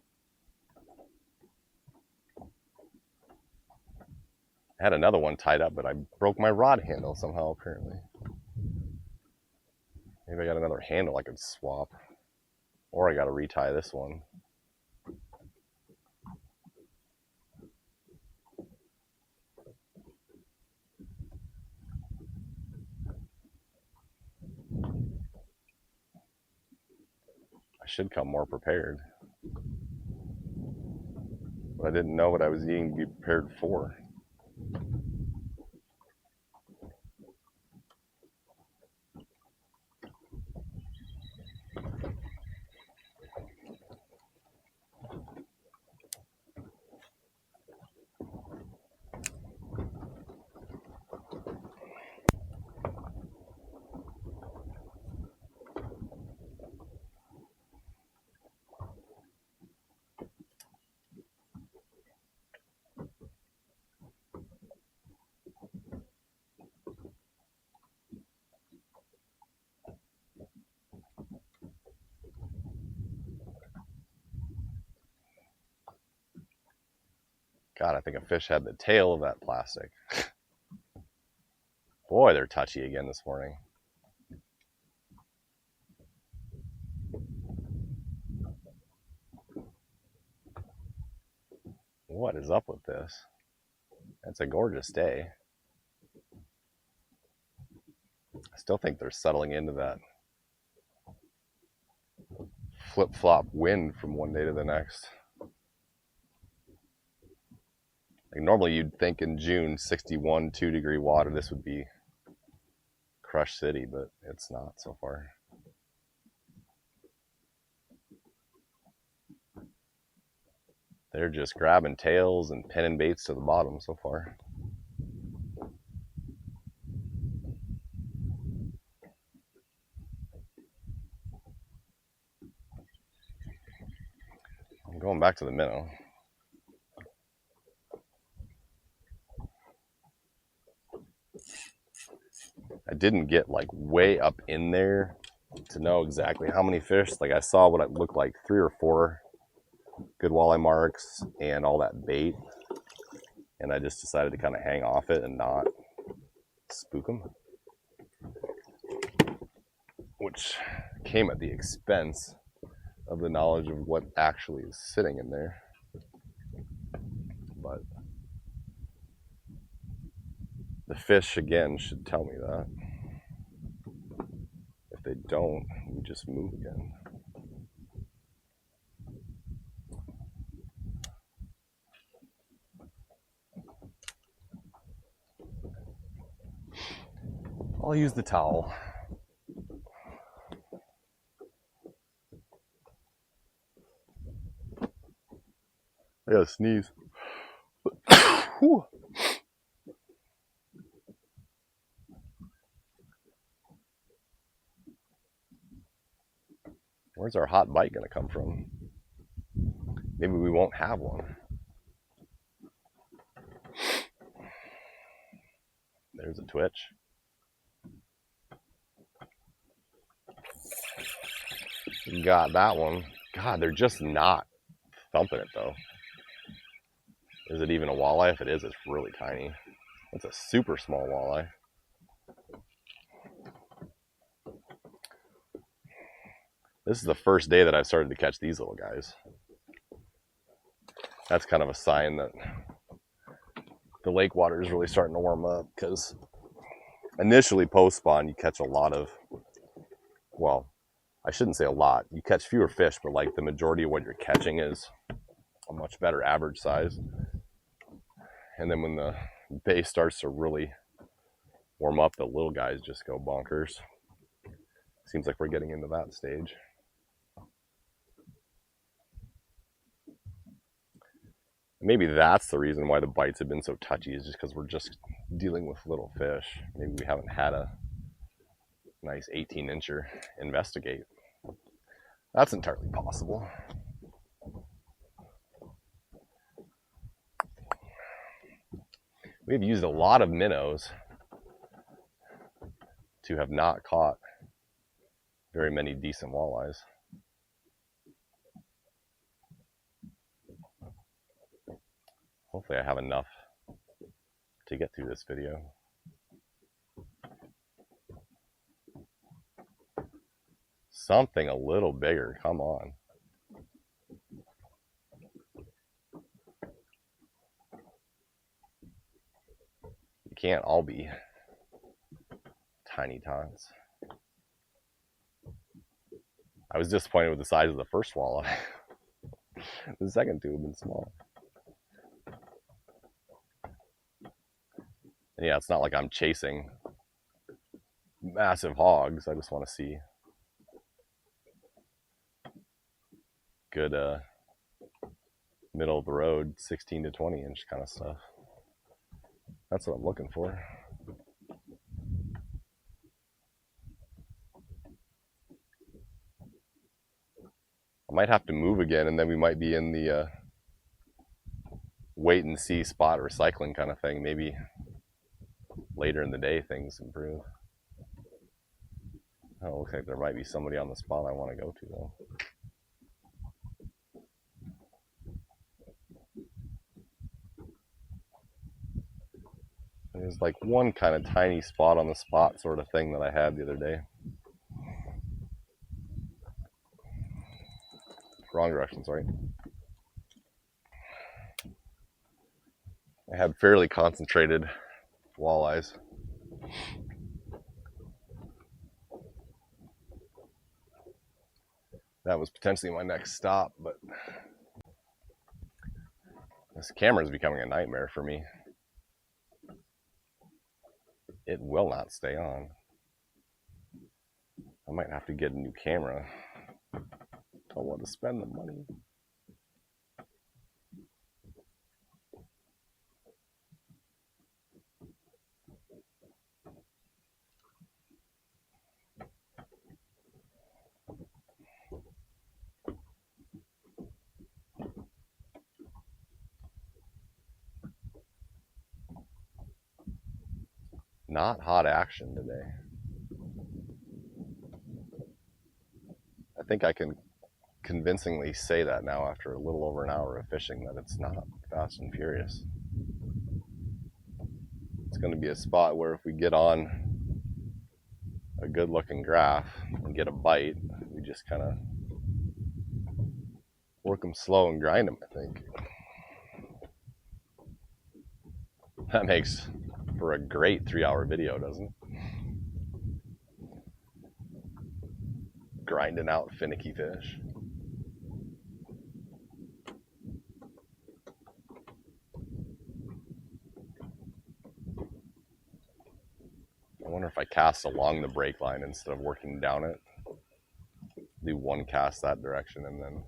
I had another one tied up, but I broke my rod handle somehow, apparently. Maybe I got another handle I could swap. Or I got to retie this one. I should come more prepared. But I didn't know what I was needing to be prepared for. God, I think a fish had the tail of that plastic. Boy, they're touchy again this morning. What is up with this? It's a gorgeous day. I still think they're settling into that flip-flop wind from one day to the next. Like normally you'd think in June, 61, 2-degree water, this would be Crush City, but it's not so far. They're just grabbing tails and pinning baits to the bottom so far. I'm going back to the minnow. I didn't get like way up in there to know exactly how many fish. Like I saw what it looked like 3 or 4 good walleye marks and all that bait. And I just decided to kind of hang off it and not spook them. Which came at the expense of the knowledge of what actually is sitting in there. But the fish, again, should tell me that. If they don't, we just move again. I'll use the towel. I gotta sneeze. Whew. Where's our hot bite gonna come from? Maybe we won't have one. There's a twitch. Got that one. God, they're just not thumping it though. Is it even a walleye? If it is, it's really tiny. It's a super small walleye. This is the first day that I've started to catch these little guys. That's kind of a sign that the lake water is really starting to warm up, because initially post spawn you catch a lot of, well, I shouldn't say a lot, you catch fewer fish, but like the majority of what you're catching is a much better average size. And then when the bay starts to really warm up, the little guys just go bonkers. Seems like we're getting into that stage. Maybe that's the reason why the bites have been so touchy, is just because we're just dealing with little fish. Maybe we haven't had a nice 18-incher investigate. That's entirely possible. We've used a lot of minnows to have not caught very many decent walleyes. Hopefully I have enough to get through this video. Something a little bigger, come on. You can't all be tiny tots. I was disappointed with the size of the first walleye. The second two have been small. And yeah, it's not like I'm chasing massive hogs. I just want to see good middle of the road 16 to 20 inch kind of stuff. That's what I'm looking for. I might have to move again, and then we might be in the wait and see spot recycling kind of thing. Maybe later in the day things improve. Oh, it looks like there might be somebody on the spot I want to go to though. There's like one kind of tiny spot on the spot sort of thing that I had the other day. Wrong direction, sorry. I had fairly concentrated walleyes. That was potentially my next stop, but this camera is becoming a nightmare for me. It will not stay on. I might have to get a new camera. Don't want to spend the money. Not hot action today. I think I can convincingly say that now after a little over an hour of fishing, that it's not fast and furious. It's going to be a spot where if we get on a good looking graph and get a bite, we just kind of work them slow and grind them, I think. That makes for a great 3-hour video, doesn't it? Grinding out finicky fish. I wonder if I cast along the break line instead of working down it. Do one cast that direction and then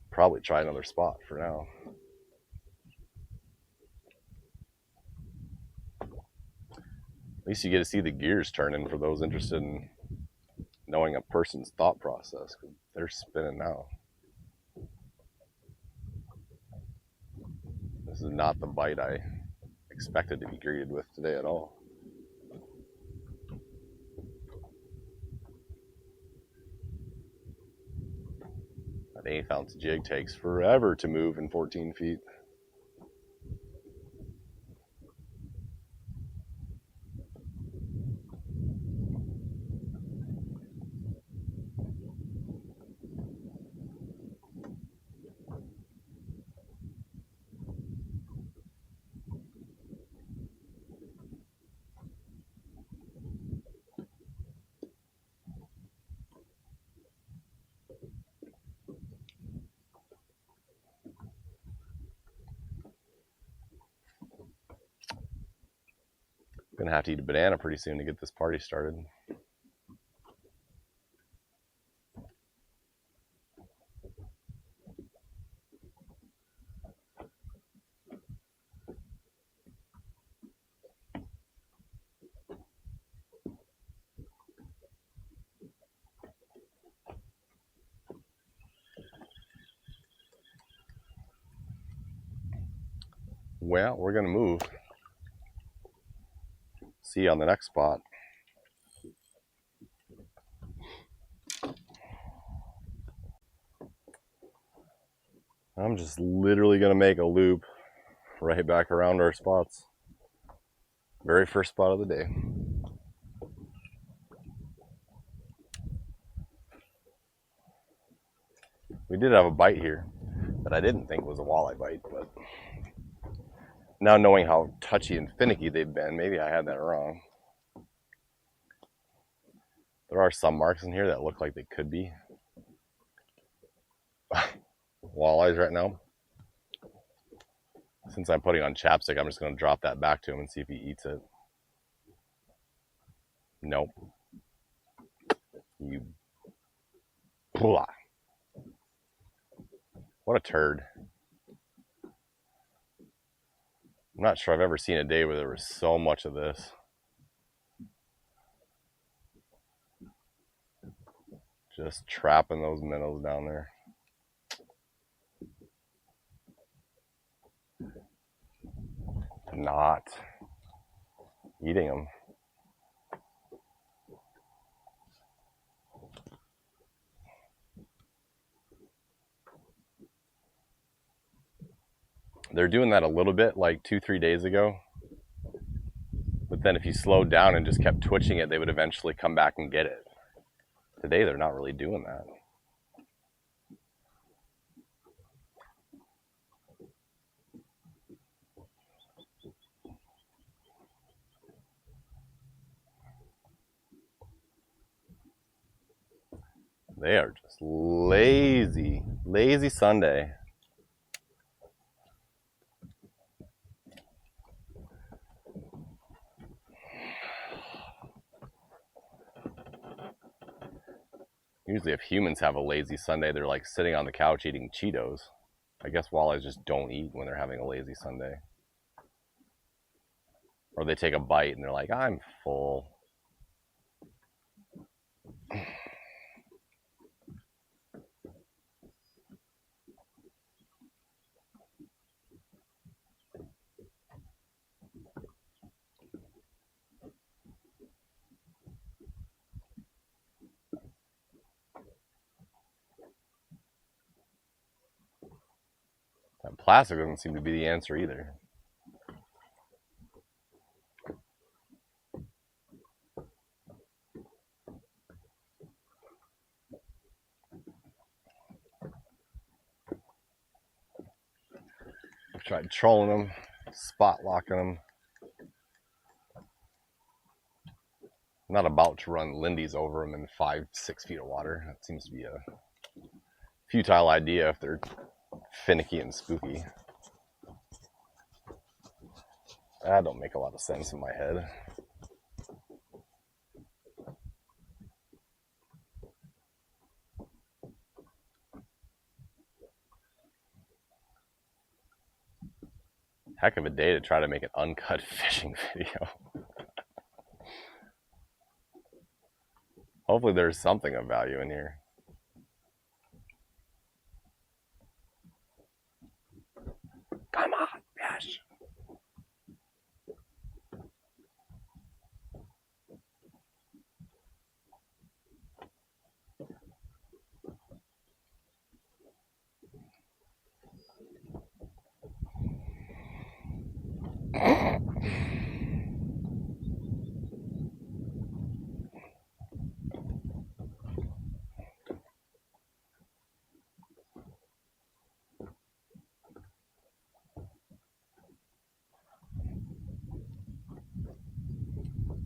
probably try another spot for now. At least you get to see the gears turning for those interested in knowing a person's thought process. They're spinning now. This is not the bite I expected to be greeted with today at all. That 1/8 ounce jig takes forever to move in 14 feet. Gonna have to eat a banana pretty soon to get this party started. Well, we're gonna move. See you on the next spot. I'm just literally gonna make a loop right back around our spots. Very first spot of the day. We did have a bite here that I didn't think was a walleye bite, but now knowing how touchy and finicky they've been, maybe I had that wrong. There are some marks in here that look like they could be walleyes right now. Since I'm putting on chapstick, I'm just going to drop that back to him and see if he eats it. Nope. You. Blah. What a turd. I'm not sure I've ever seen a day where there was so much of this. Just trapping those minnows down there. Not eating them. They're doing that a little bit like 2-3 days ago. But then if you slowed down and just kept twitching it, they would eventually come back and get it. Today, they're not really doing that. They are just lazy. Lazy Sunday. Usually if humans have a lazy Sunday, they're like sitting on the couch eating Cheetos. I guess walleyes just don't eat when they're having a lazy Sunday. Or they take a bite and they're like, I'm full. That plastic doesn't seem to be the answer either. I've tried trolling them, spot locking them. I'm not about to run Lindy's over them in 5-6 feet of water. That seems to be a futile idea if they're finicky and spooky. That don't make a lot of sense in my head. Heck of a day to try to make an uncut fishing video. Hopefully there's something of value in here. Come on, fish.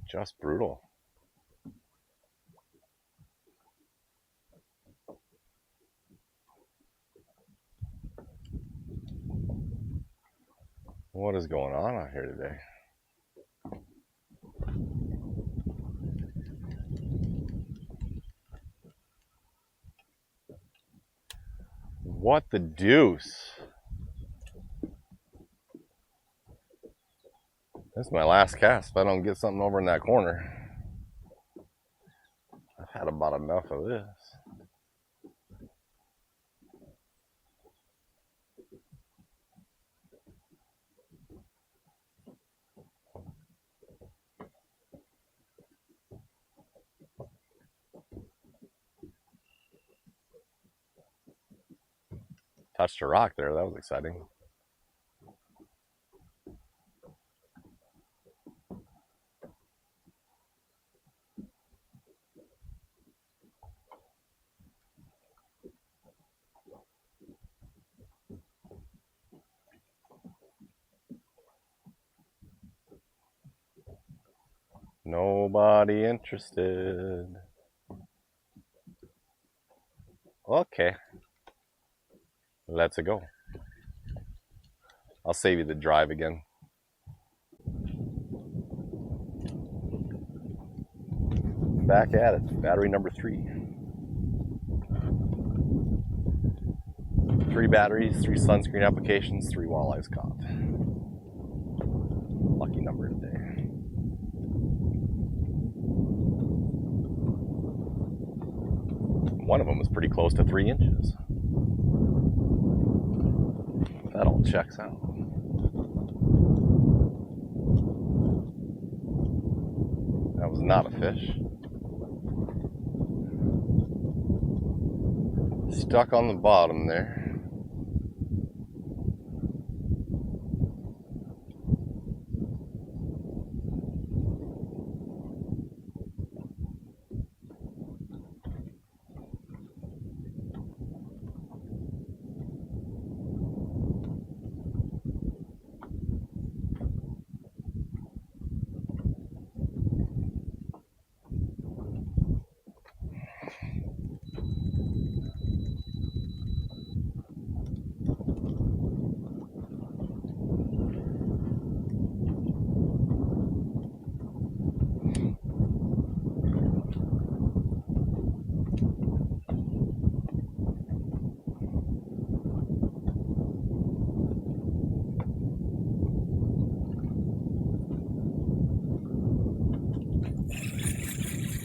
Just brutal. What is going on out here today? What the deuce? This is my last cast if I don't get something over in that corner. I've had about enough of this. Touched a rock there, that was exciting. Nobody interested. Okay. Let's go. I'll save you the drive again. Back at it. Battery number 3. 3 batteries, 3 sunscreen applications, 3 walleyes caught. Lucky number today. One of them was pretty close to 3 inches. That all checks out. That was not a fish. Stuck on the bottom there.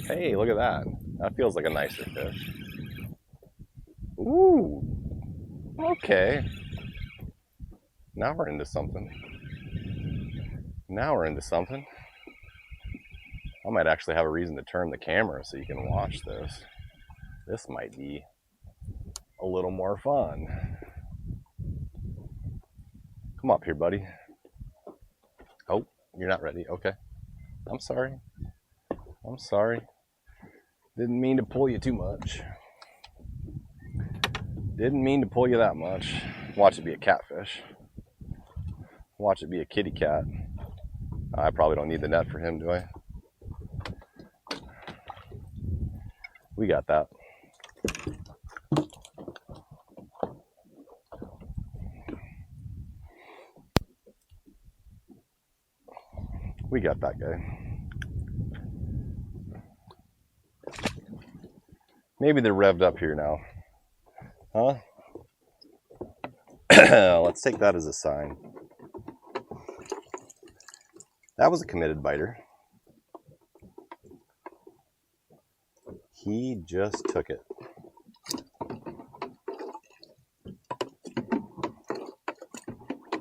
Hey, look at that. That feels like a nicer fish. Ooh. Okay. Now we're into something. Now we're into something. I might actually have a reason to turn the camera so you can watch this. This might be a little more fun. Come up here, buddy. Oh, you're not ready. Okay. I'm sorry. I'm sorry. Didn't mean to pull you too much. Didn't mean to pull you that much. Watch it be a catfish. Watch it be a kitty cat. I probably don't need the net for him, do I? We got that. We got that guy. Maybe they're revved up here now. Huh? Let's take that as a sign. That was a committed biter. He just took it.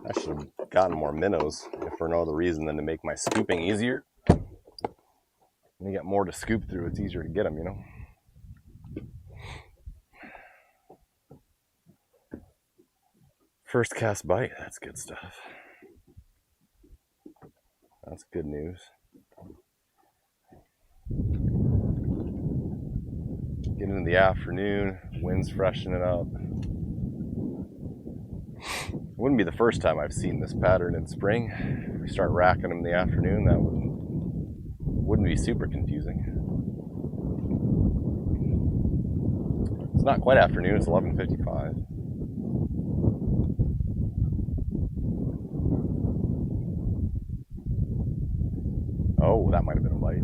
I should have gotten more minnows, if for no other reason than to make my scooping easier. When you get more to scoop through, it's easier to get them, you know? First cast bite, that's good stuff. That's good news. Getting into the afternoon, wind's freshening up. It wouldn't be the first time I've seen this pattern in spring. If we start racking them in the afternoon, that wouldn't be super confusing. It's not quite afternoon, it's 11:55. Oh, that might have been a bite.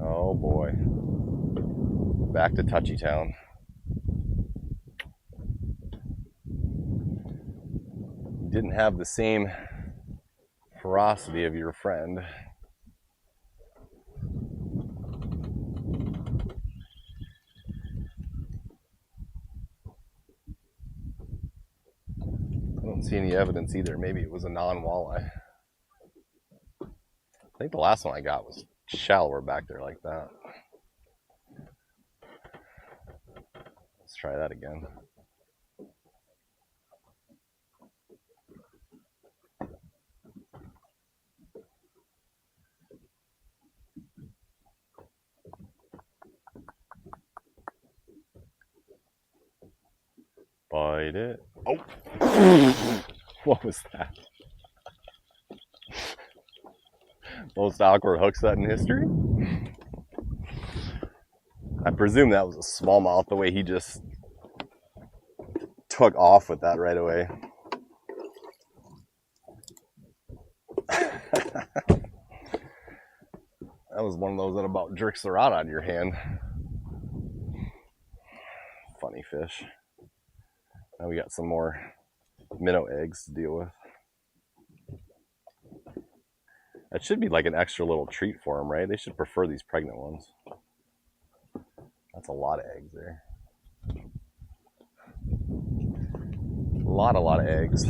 Oh boy. Back to Touchy Town. You didn't have the same ferocity of your friend. I don't see any evidence either. Maybe it was a non-walleye. I think the last one I got was shallower back there like that. Let's try that again. Bite it. Oh! What was that? Most awkward hook set in history? I presume that was a smallmouth, the way he just took off with that right away. That was one of those that about jerks the rod out of your hand. Funny fish. Now we got some more minnow eggs to deal with. That should be like an extra little treat for them, right? They should prefer these pregnant ones. That's a lot of eggs there. A lot of eggs.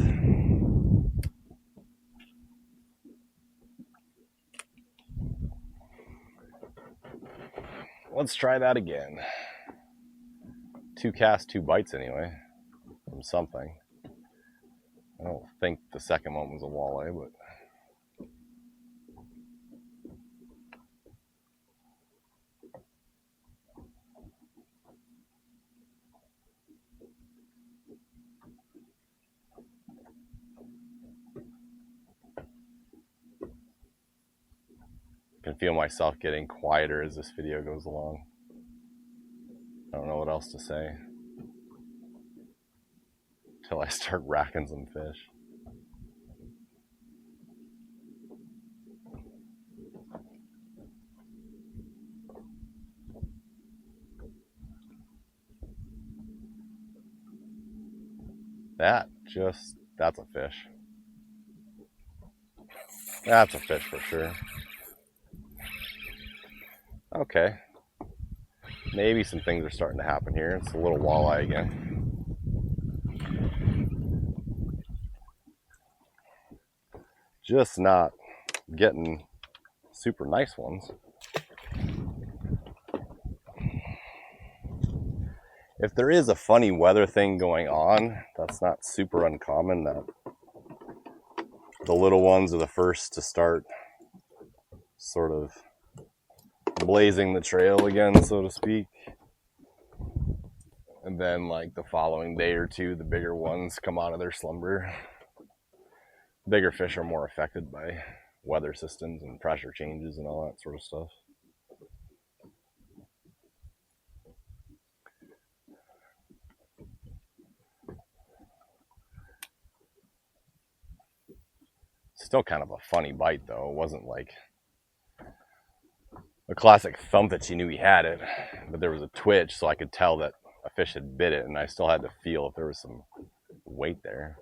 Let's try that again. 2 casts, 2 bites anyway, from something. I don't think the second one was a walleye, but I can feel myself getting quieter as this video goes along. I don't know what else to say until I start racking some fish. That's a fish. That's a fish for sure. Okay. Maybe some things are starting to happen here. It's a little walleye again. Just not getting super nice ones. If there is a funny weather thing going on, that's not super uncommon, that the little ones are the first to start sort of blazing the trail again, so to speak. And then like the following day or two, the bigger ones come out of their slumber. Bigger fish are more affected by weather systems and pressure changes and all that sort of stuff. Still kind of a funny bite though. It wasn't like a classic thump that you knew he had it, but there was a twitch, so I could tell that a fish had bit it, and I still had to feel if there was some weight there.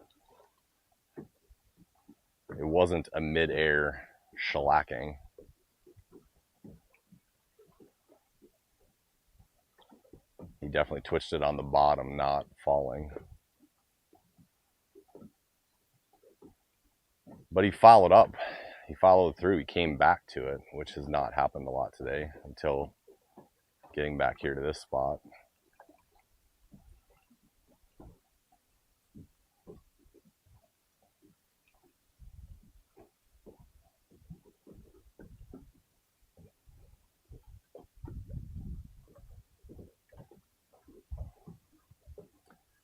It wasn't a mid-air shellacking. He definitely twitched it on the bottom, not falling. But he followed up. He followed through. He came back to it, which has not happened a lot today until getting back here to this spot.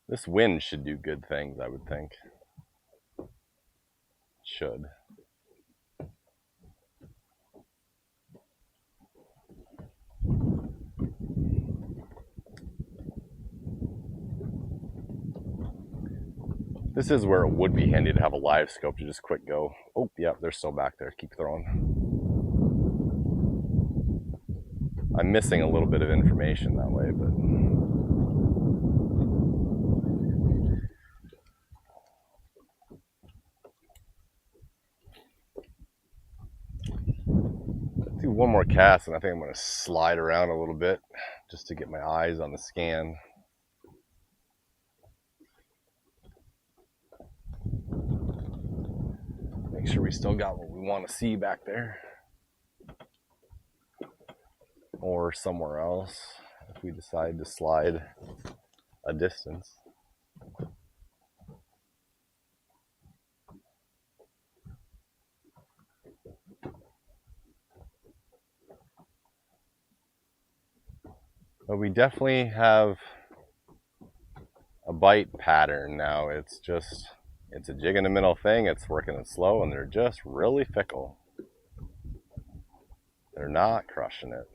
This wind should do good things, I would think. should. This is where it would be handy to have a live scope to just quick go. Oh, yeah, they're still back there. Keep throwing. I'm missing a little bit of information that way, but do one more cast, and I think I'm going to slide around a little bit just to get my eyes on the scan. Make sure we still got what we want to see back there, or somewhere else if we decide to slide a distance. But we definitely have a bite pattern now. It's a jig in the middle thing. It's working it slow, and they're just really fickle. They're not crushing it.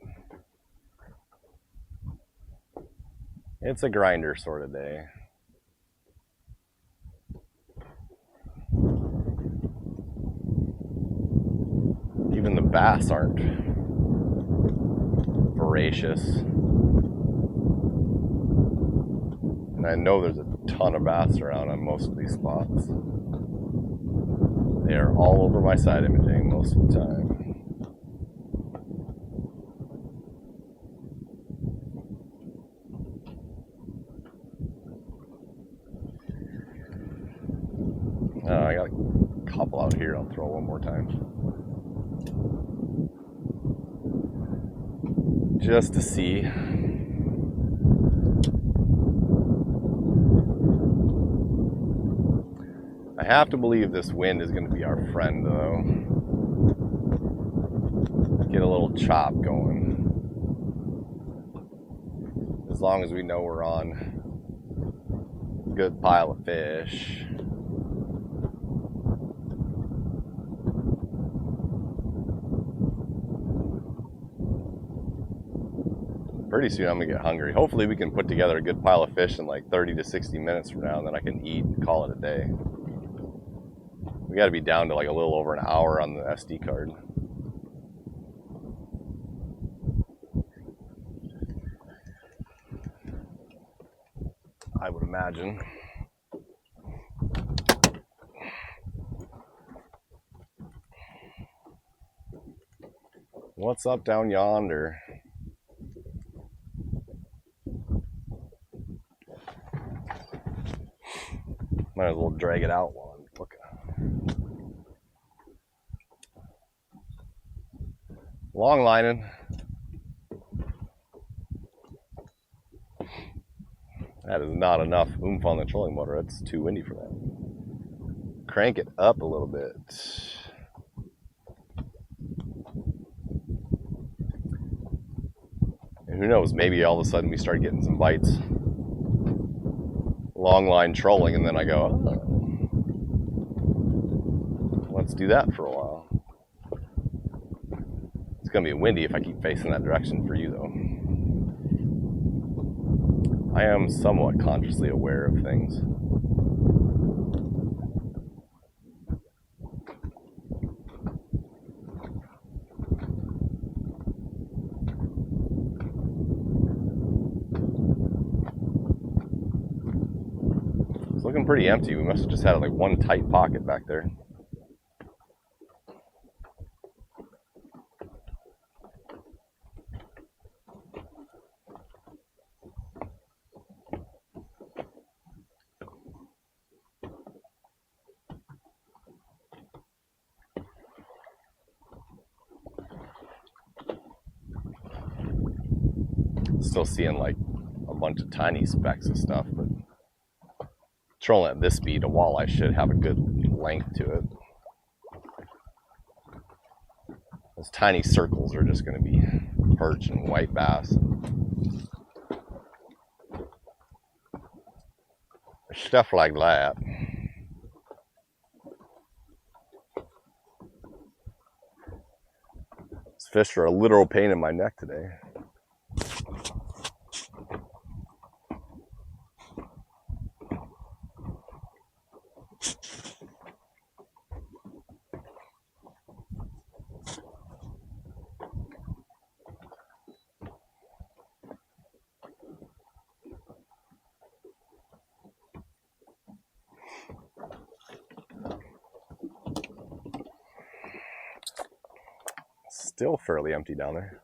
It's a grinder sort of day. Even the bass aren't voracious. And I know there's a ton of bass around on most of these spots. They are all over my side imaging most of the time. I got a couple out here. I'll throw one more time. Just to see. I have to believe this wind is going to be our friend, though. Get a little chop going. As long as we know we're on a good pile of fish. Pretty soon I'm gonna get hungry. Hopefully we can put together a good pile of fish in like 30 to 60 minutes from now, and then I can eat and call it a day. We gotta be down to like a little over an hour on the SD card. I would imagine. What's up down yonder? Might as well drag it out while I'm looking. Long lining. That is not enough oomph on the trolling motor. It's too windy for that. Crank it up a little bit. And who knows, maybe all of a sudden we start getting some bites. Long line trolling, and then I go, oh, let's do that for a while. It's going to be windy if I keep facing that direction for you, though. I am somewhat consciously aware of things. It's looking pretty empty. We must have just had like one tight pocket back there. Still seeing like a bunch of tiny specks of stuff, but trolling at this speed, a walleye should have a good length to it. Those tiny circles are just going to be perch and white bass. Stuff like that. fish are a literal pain in my neck today. Still fairly empty down there.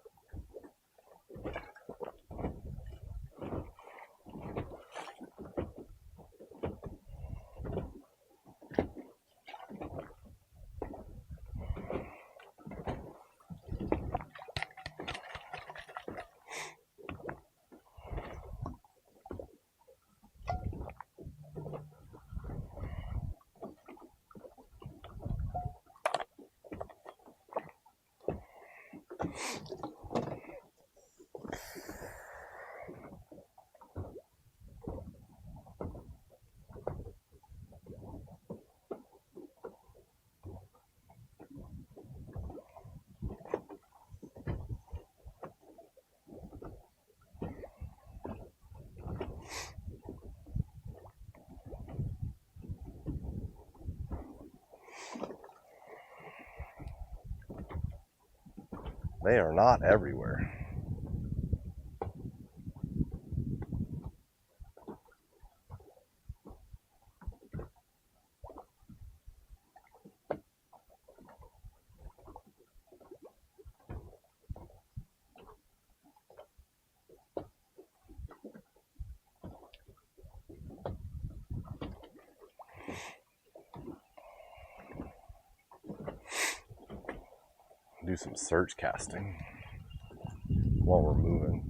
They are not everywhere. Do some surge casting while we're moving.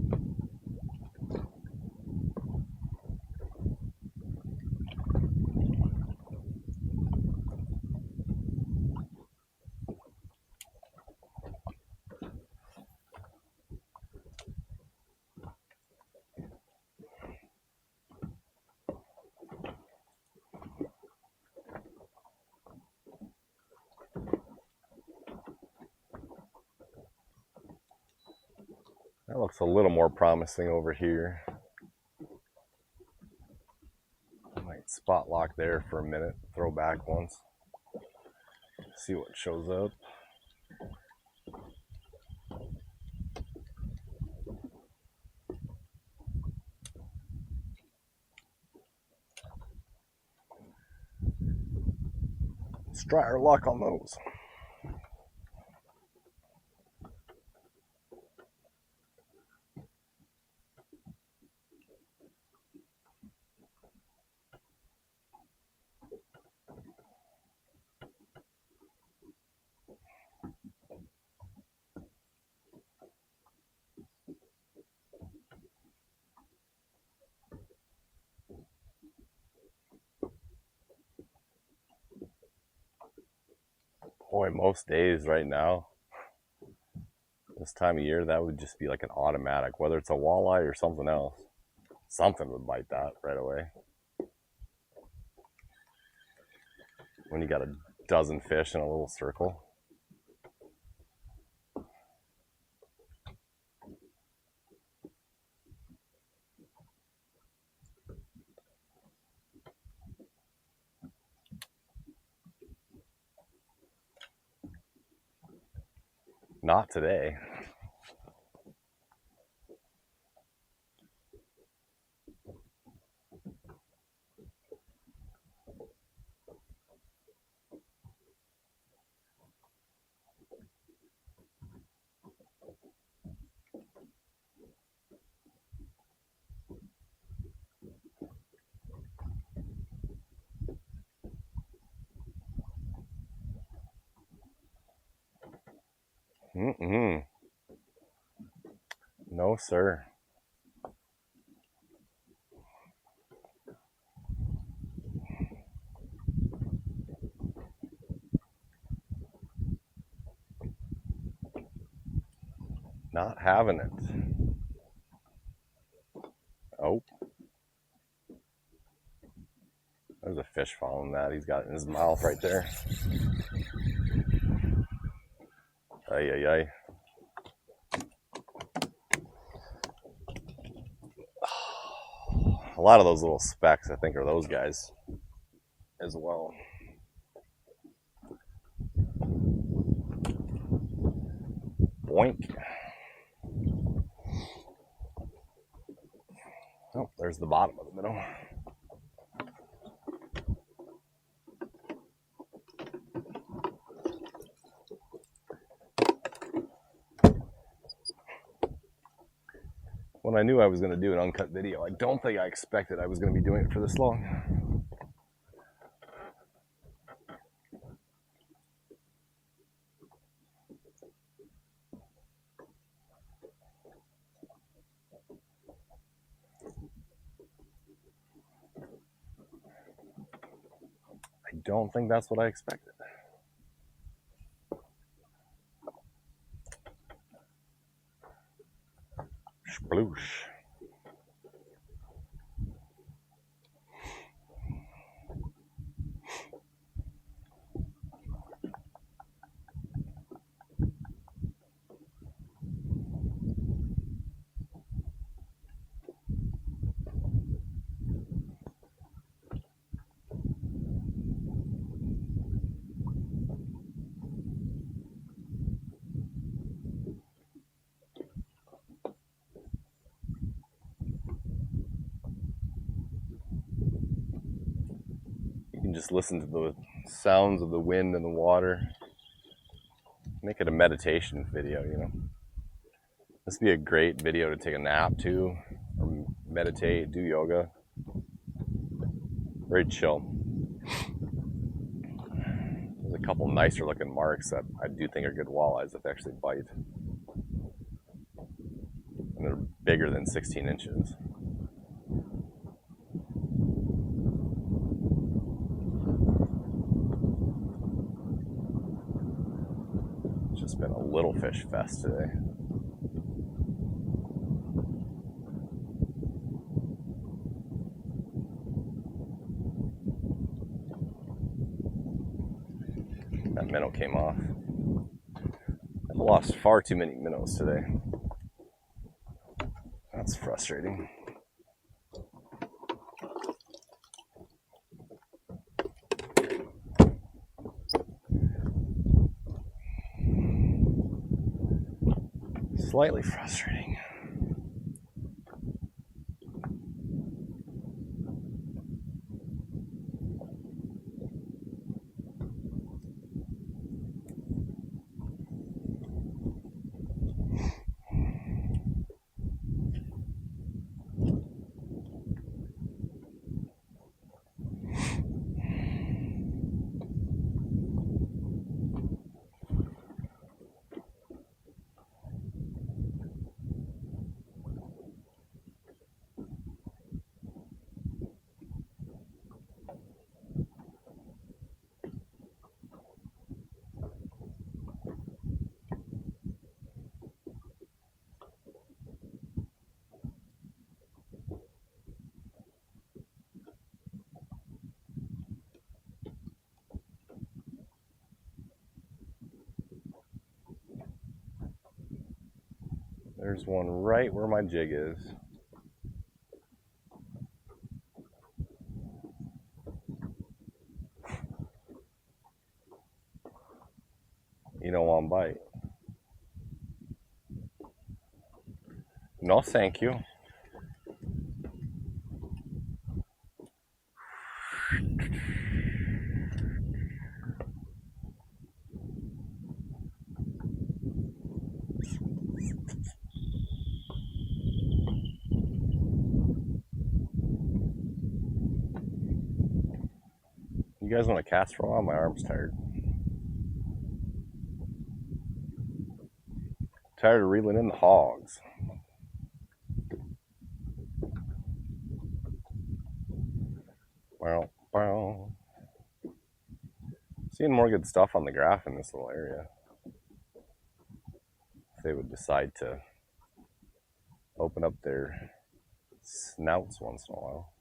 That looks a little more promising over here. I might spot lock there for a minute, throw back once, see what shows up. Let's try our luck on those. Boy, most days right now, this time of year, that would just be like an automatic, whether it's a walleye or something else. Something would bite that right away. When you got a dozen fish in a little circle. Not today. No, sir. Not having it. Oh. There's a fish following that. He's got it in his mouth right there. Ay, ay, ay. a lot of those little specks, I think, are those guys as well. Boink. Oh, there's the bottom of the minnow. When I knew I was going to do an uncut video, I don't think I expected I was going to be doing it for this long. I don't think that's what I expected. Sploosh. Just listen to the sounds of the wind and the water. Make it a meditation video, you know. This would be a great video to take a nap to, or meditate, do yoga. Very chill. There's a couple nicer looking marks that I do think are good walleyes that they actually bite. And they're bigger than 16 inches. It's been a little fish fest today. That minnow came off. I've lost far too many minnows today. That's frustrating. Slightly frustrating. There's one right where my jig is. You don't want to bite. No, thank you. You guys want to cast for a while? My arm's tired. Tired of reeling in the hogs. Wow, wow. Seeing more good stuff on the graph in this little area. If they would decide to open up their snouts once in a while.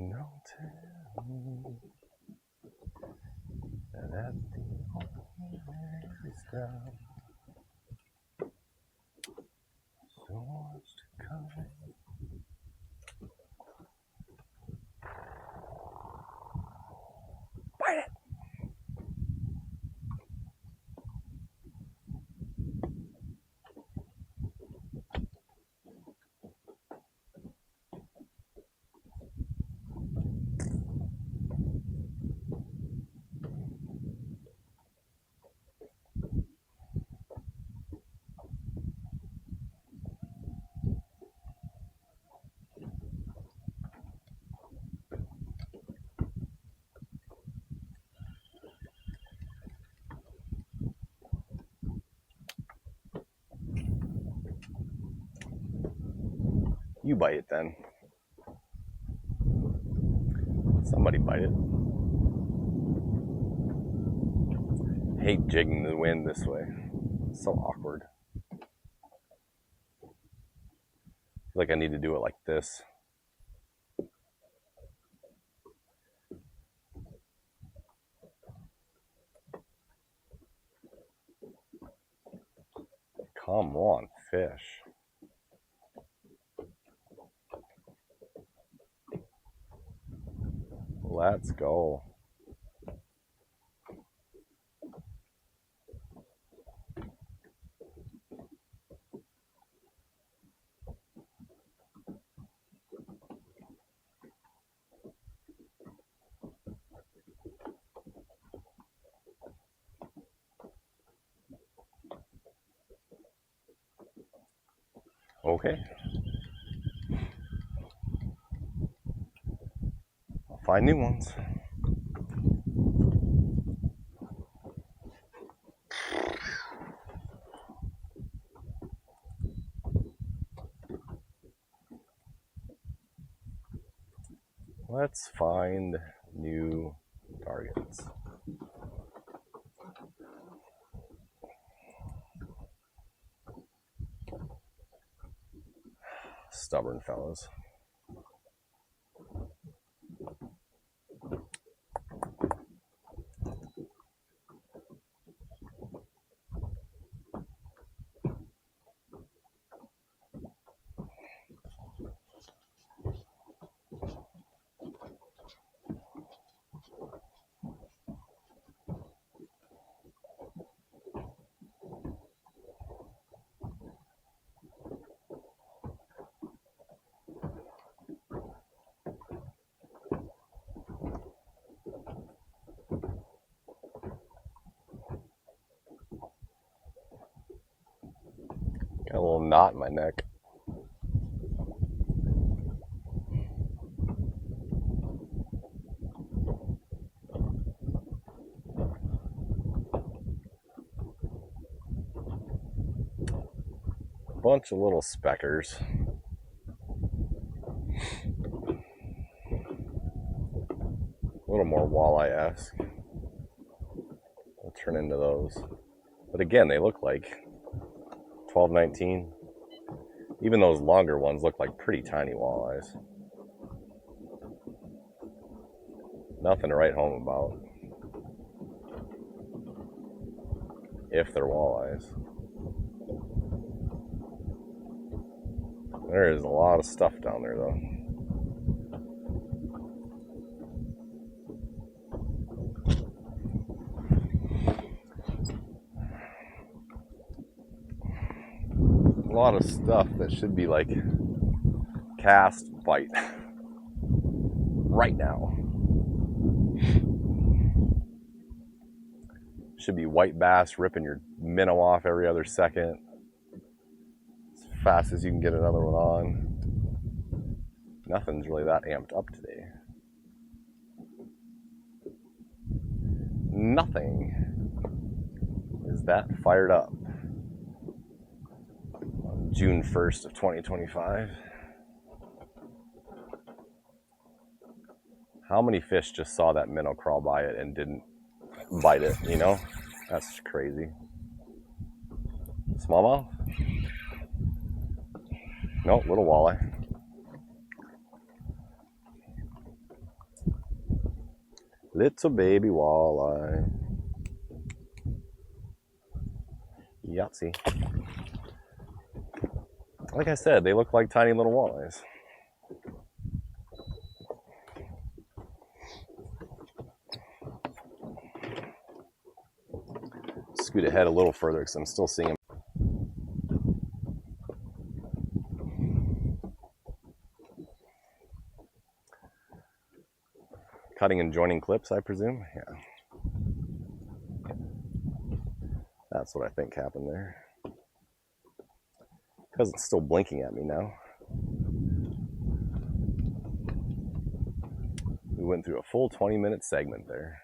No telling. down. So much to come. Bite it. You bite it then. Somebody bite it. I hate jigging the wind this way. It's so awkward. I feel like I need to do it like this. Come on, fish. Let's go. Okay. I'll find new ones. Let's find new targets. Stubborn fellas. Got a little knot in my neck. Bunch of little speckers. A little more walleye-esque. We'll turn into those. But again, they look like 12, 19. Even those longer ones look like pretty tiny walleyes. Nothing to write home about. If they're walleyes. There is a lot of stuff down there though. A lot of stuff that should be like cast, bite right now. Should be white bass ripping your minnow off every other second. As fast as you can get another one on. Nothing's really that amped up today. Nothing is that fired up on June 1st of 2025. How many fish just saw that minnow crawl by it and didn't bite it, you know? That's crazy. Smallmouth? Nope, little walleye. Little baby walleye. Yahtzee. Like I said, they look like tiny little walleyes. Scoot ahead a little further because I'm still seeing them. Cutting and joining clips, I presume. Yeah. That's what I think happened there. Because it's still blinking at me now. We went through a full 20-minute segment there.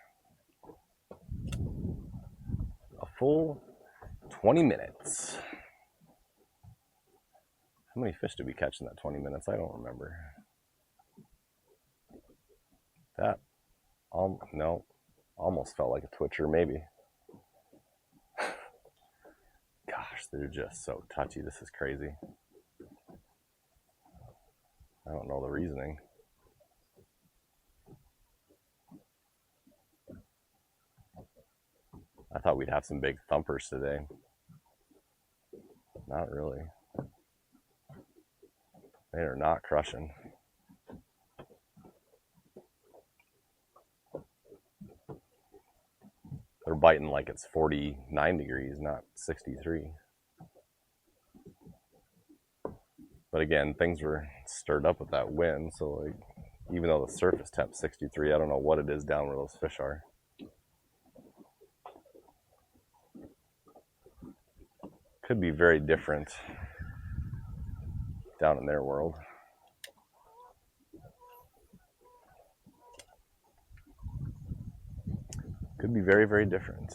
A full 20 minutes. How many fish did we catch in that 20 minutes? I don't remember. That, no, almost felt like a twitcher, maybe. Gosh, they're just so touchy. This is crazy. I don't know the reasoning. I thought we'd have some big thumpers today. Not really. They are not crushing. They're biting like it's 49 degrees, not 63. But again, things were stirred up with that wind, so like, even though the surface temp's 63, I don't know what it is down where those fish are. Could be very different down in their world. Could be very, very different.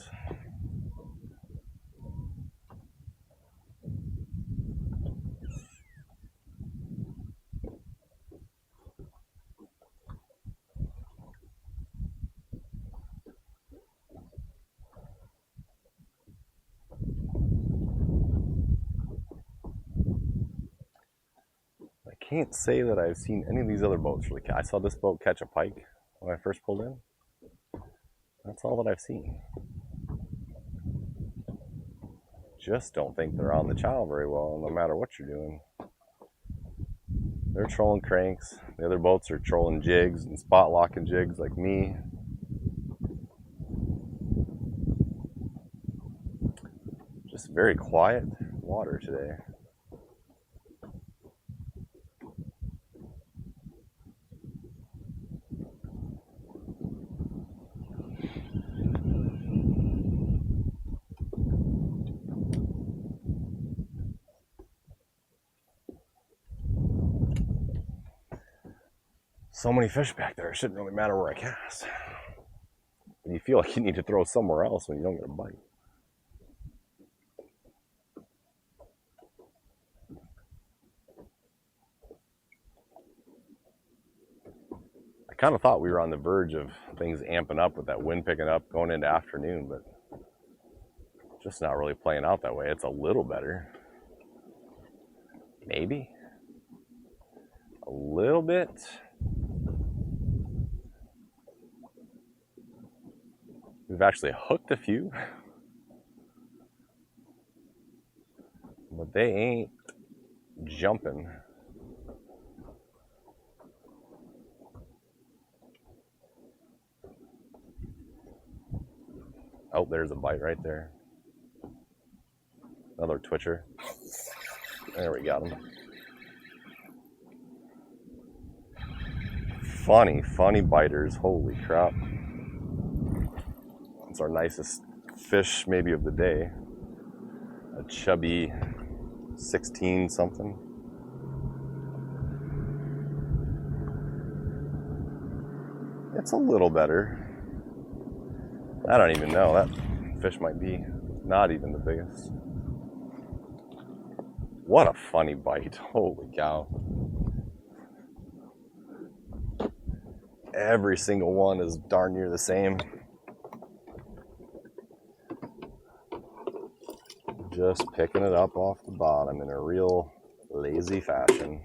I can't say that I've seen any of these other boats really catch. I saw this boat catch a pike when I first pulled in. That's all that I've seen. Just don't think they're on the chow very well, no matter what you're doing. They're trolling cranks. The other boats are trolling jigs and spot locking jigs like me. Just very quiet water today. So many fish back there, it shouldn't really matter where I cast. But you feel like you need to throw somewhere else when you don't get a bite. I kind of thought we were on the verge of things amping up with that wind picking up going into afternoon, but just not really playing out that way. It's a little better. Maybe. A little bit. We've actually hooked a few, but they ain't jumping. Oh, there's a bite right there. Another twitcher. There, we got him. Funny biters. Holy crap. It's our nicest fish maybe of the day. A chubby 16 something. It's a little better. I don't even know. That fish might be not even the biggest. What a funny bite. Holy cow. Every single one is darn near the same. Just picking it up off the bottom in a real lazy fashion.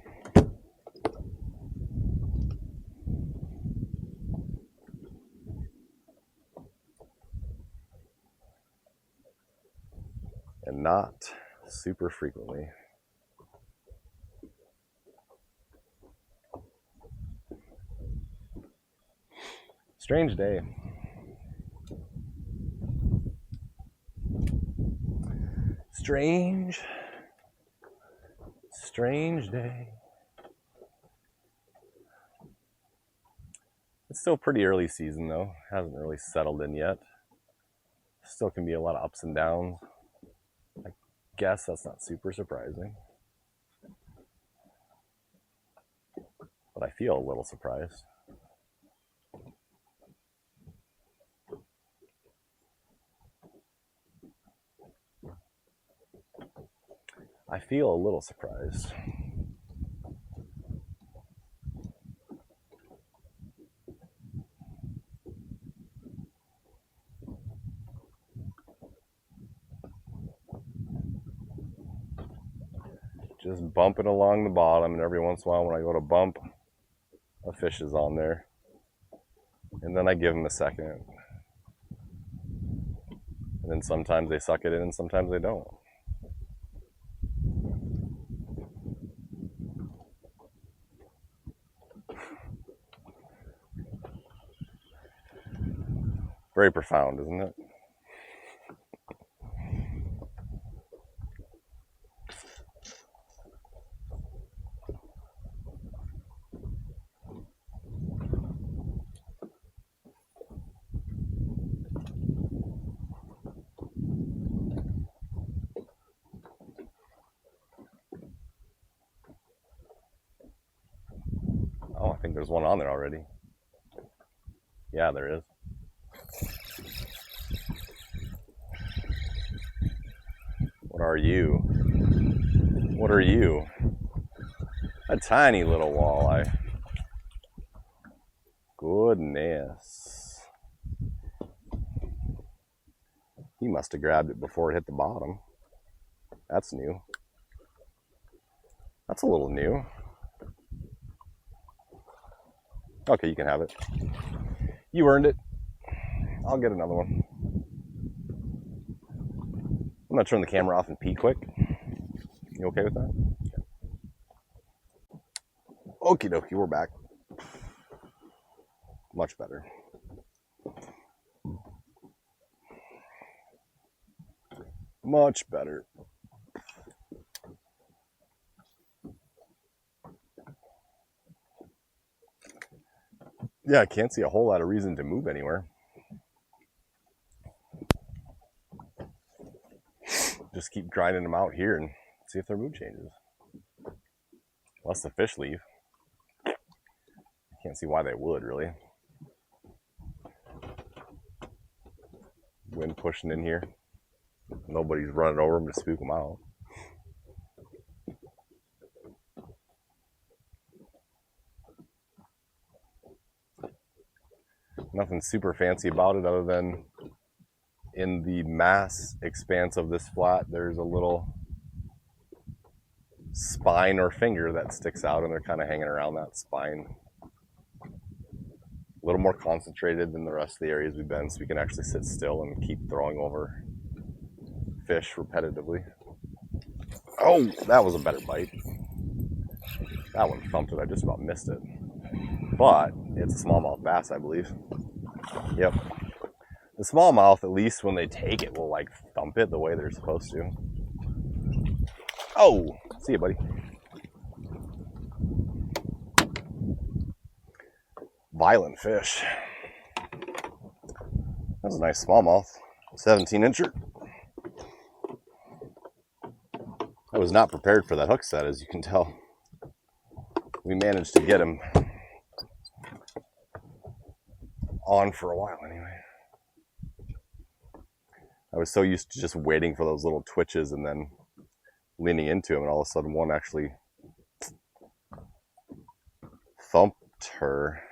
And not super frequently. Strange day. Strange day. It's still pretty early season though. Hasn't really settled in yet. Still can be a lot of ups and downs. I guess that's not super surprising. But I feel a little surprised. I feel a little surprised. Just bumping along the bottom, and every once in a while when I go to bump, a fish is on there. And then I give them a second. And then sometimes they suck it in and sometimes they don't. Very profound, isn't it? Oh, I think there's one on there already. Yeah, there is. What are you? What are you? A tiny little walleye. Goodness. He must have grabbed it before it hit the bottom. That's new. That's a little new. Okay, you can have it. You earned it. I'll get another one. I'm gonna turn the camera off and pee quick. You okay with that? Okie dokie, we're back. Much better. Much better. Yeah, I can't see a whole lot of reason to move anywhere. Just keep grinding them out here and see if their mood changes. Unless the fish leave. I can't see why they would, really. Wind pushing in here. Nobody's running over them to spook them out. Nothing super fancy about it other than in the mass expanse of this flat, there's a little spine or finger that sticks out, and they're kind of hanging around that spine. A little more concentrated than the rest of the areas we've been, so we can actually sit still and keep throwing over fish repetitively. Oh, that was a better bite. That one thumped it. I just about missed it. But it's a smallmouth bass, I believe. Yep. The smallmouth, at least when they take it, will like thump it the way they're supposed to. Oh, see you, buddy. Violent fish. That's a nice smallmouth. 17-incher. I was not prepared for that hook set, as you can tell. We managed to get him on for a while anyway. I was so used to just waiting for those little twitches and then leaning into him, and all of a sudden one actually thumped her.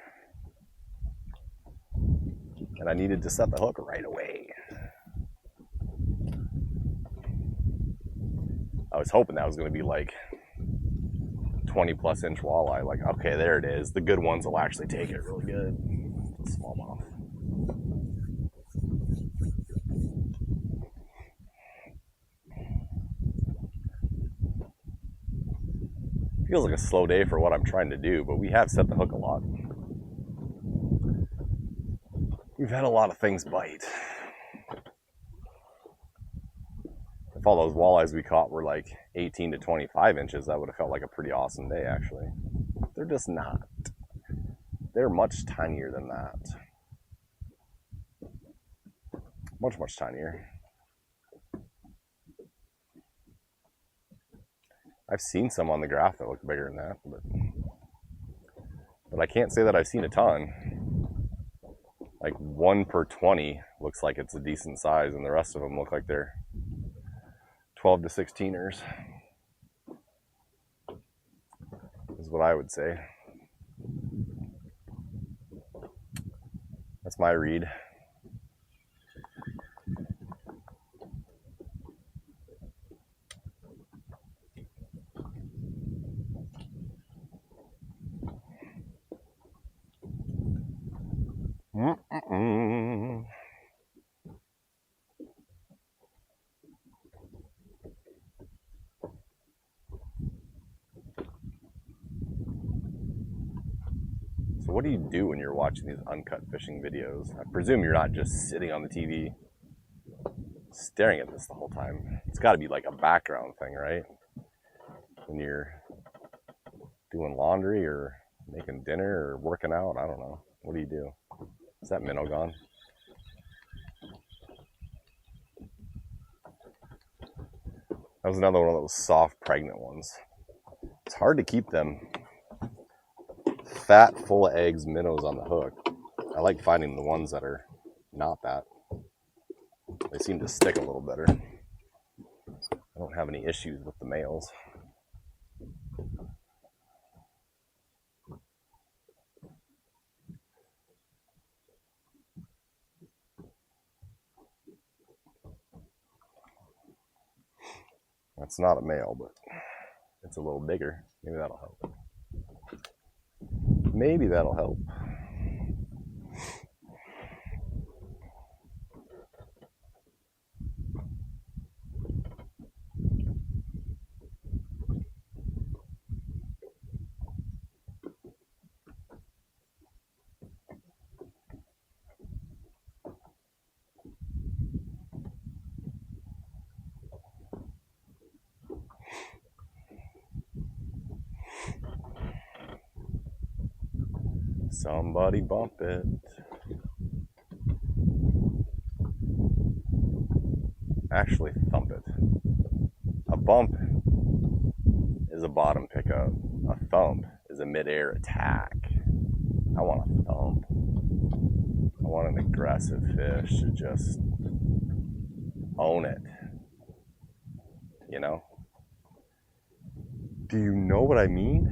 And I needed to set the hook right away. I was hoping that was going to be like 20+ inch walleye. Like, okay, there it is. The good ones will actually take it really good. Smallmouth. Feels like a slow day for what I'm trying to do, but we have set the hook a lot. We've had a lot of things bite. If all those walleyes we caught were like 18 to 25 inches, that would have felt like a pretty awesome day, actually. They're just not. They're much tinier than that. Much, much tinier. I've seen some on the graph that look bigger than that, but I can't say that I've seen a ton. Like 1 per 20 looks like it's a decent size, and the rest of them look like they're 12 to 16ers, is what I would say. That's my read. So what do you do when you're watching these uncut fishing videos? I presume you're not just sitting on the TV staring at this the whole time. It's got to be like a background thing, right? When you're doing laundry or making dinner or working out, I don't know. What do you do? Is that minnow gone? That was another one of those soft, pregnant ones. It's hard to keep them fat, full of eggs minnows on the hook. I like finding the ones that are not that. They seem to stick a little better. I don't have any issues with the males. That's not a male, but it's a little bigger. Maybe that'll help. Maybe that'll help. Somebody bump it. Actually, thump it. A bump is a bottom pickup. A thump is a mid-air attack. I want a thump. I want an aggressive fish to just own it. You know? Do you know what I mean?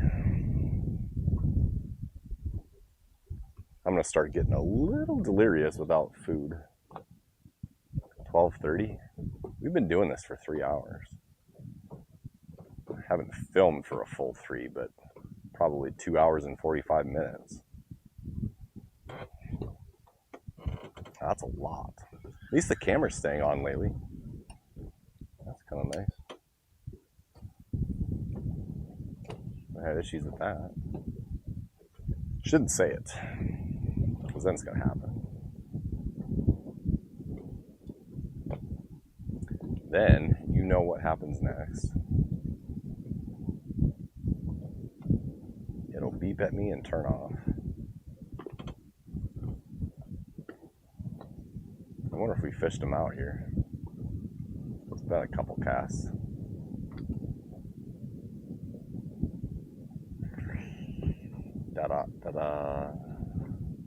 I'm gonna start getting a little delirious without food. 12:30. We've been doing this for 3 hours. I haven't filmed for a full 3, but probably 2 hours and 45 minutes. That's a lot. At least the camera's staying on lately. That's kind of nice. I had issues with that. Shouldn't say it, because then it's going to happen. Then you know what happens next. It'll beep at me and turn off. I wonder if we fished them out here. It's been a couple casts. Da da da da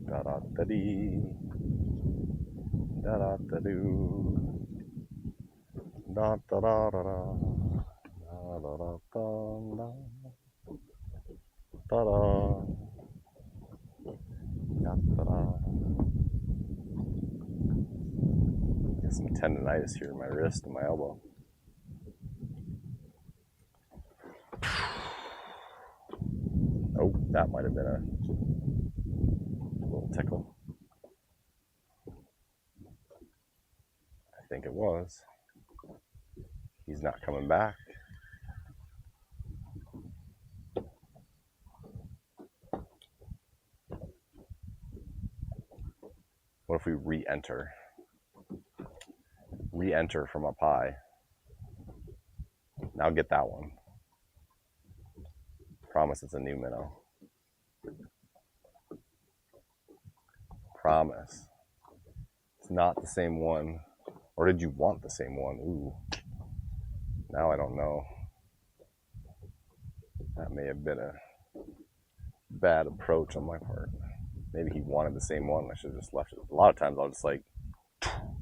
da da da dee da da da doo da da da da da da da da da da da da. Get some tendonitis here in my wrist and my elbow. Oh, that might have been a little tickle. I think it was. He's not coming back. What if we re-enter? Re-enter from up high. Now get that one. Promise it's a new minnow. Promise. It's not the same one. Or did you want the same one? Ooh. Now I don't know. That may have been a bad approach on my part. Maybe he wanted the same one. I should have just left it. A lot of times I'll just like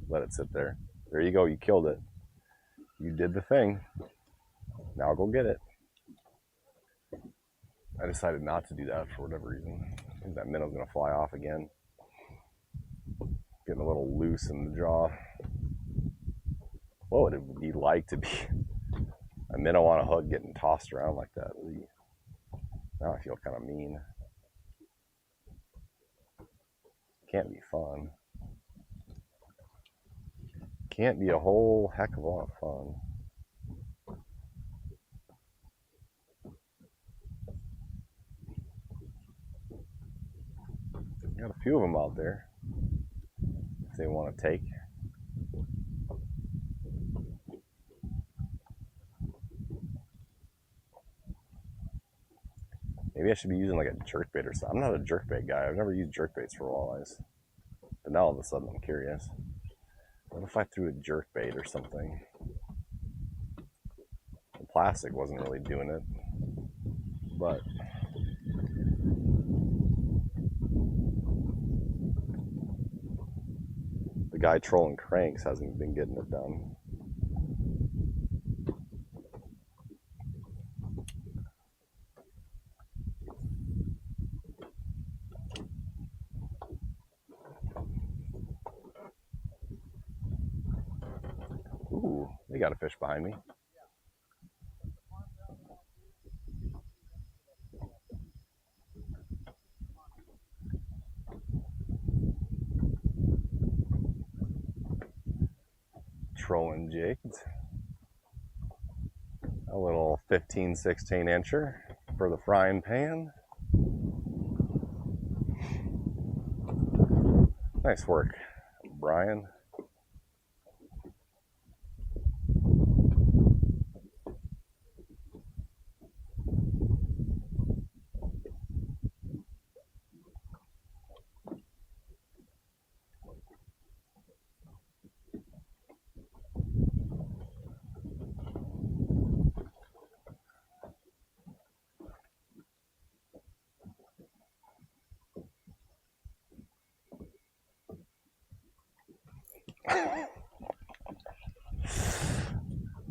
let it sit there. There you go. You killed it. You did the thing. Now go get it. I decided not to do that for whatever reason. I think that minnow's going to fly off again. Getting a little loose in the jaw. What would it be like to be a minnow on a hook getting tossed around like that? Now I feel kind of mean. Can't be fun. Can't be a whole heck of a lot of fun. Got a few of them out there if they want to take. Maybe I should be using like a jerkbait or something. I'm not a jerkbait guy. I've never used jerkbaits for walleyes. But now all of a sudden I'm curious. What if I threw a jerkbait or something? The plastic wasn't really doing it. But the guy trolling cranks hasn't been getting it done. Ooh, they got a fish behind me. Trolling jigs. A little 15-16 incher for the frying pan. Nice work, Brian.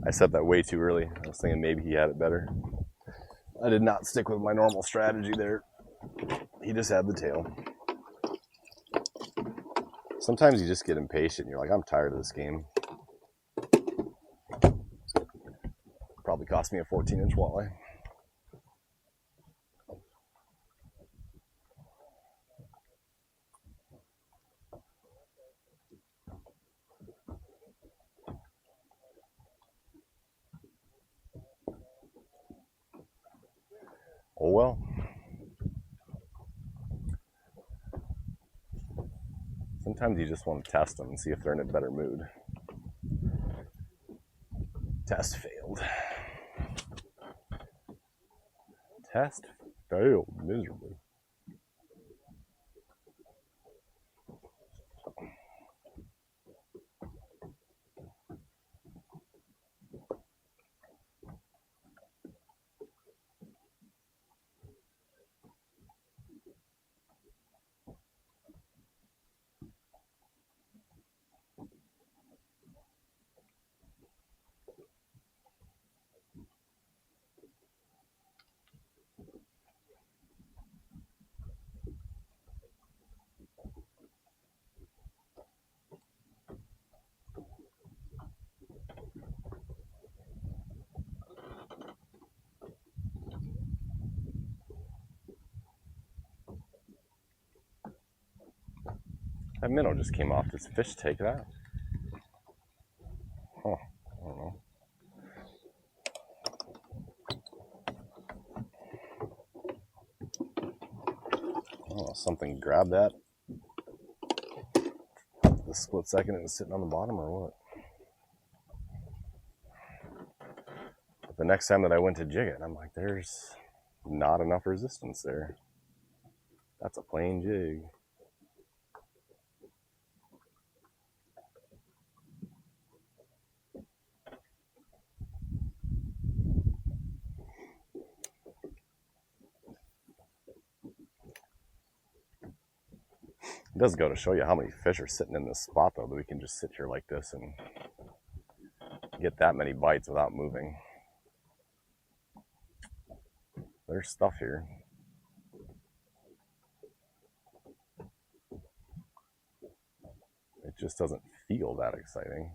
I said that way too early. I was thinking maybe he had it better. I did not stick with my normal strategy there. He just had the tail. Sometimes you just get impatient. You're like, I'm tired of this game. Probably cost me a 14-inch walleye. Oh well. Sometimes you just want to test them and see if they're in a better mood. Test failed. Test failed miserably. That minnow just came off. Does fish take that? Huh. I don't know. Oh, something grabbed that the split second and it's sitting on the bottom or what? But the next time that I went to jig it, I'm like, there's not enough resistance there. That's a plain jig. It does go to show you how many fish are sitting in this spot, though, that we can just sit here like this and get that many bites without moving. There's stuff here. It just doesn't feel that exciting.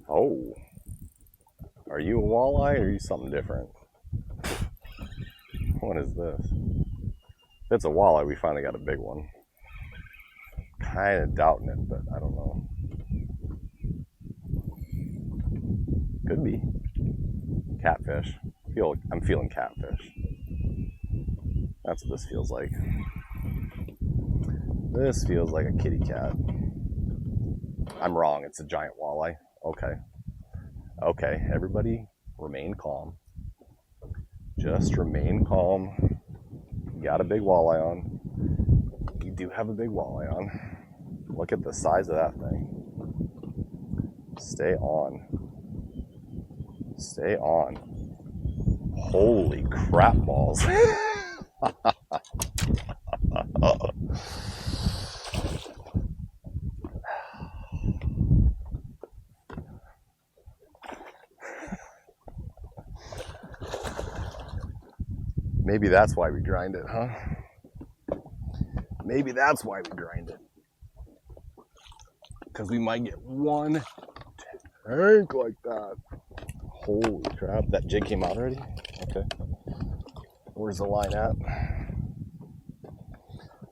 Oh, are you a walleye or are you something different? What is this? If it's a walleye, we finally got a big one. Kind of doubting it, but I don't know. Could be. Catfish. I'm feeling catfish. That's what this feels like. This feels like a kitty cat. I'm wrong, it's a giant walleye. Okay, everybody remain calm. Just remain calm. You got a big walleye on. You do have a big walleye on. Look at the size of that thing. Stay on. Stay on. Holy crap balls. Maybe that's why we grind it, huh? Maybe that's why we grind it. Because we might get one tank like that. Holy crap, that jig came out already? Okay. Where's the line at?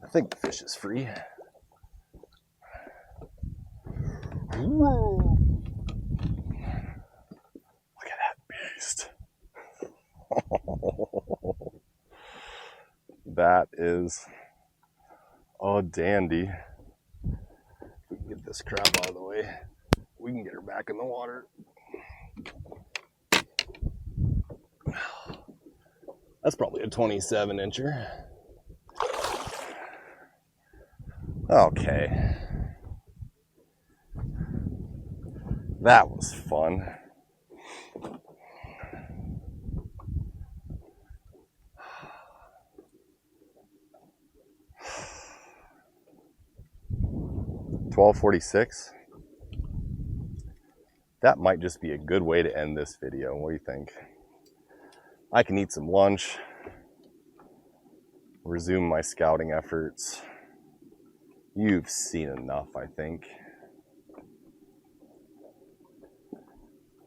I think the fish is free. Whoa. Look at that beast. That is a dandy. If we can get this crab out of the way, we can get her back in the water. That's probably a 27 incher. Okay. That was fun. $12.46. That might just be a good way to end this video. What do you think? I can eat some lunch, resume my scouting efforts. You've seen enough, I think.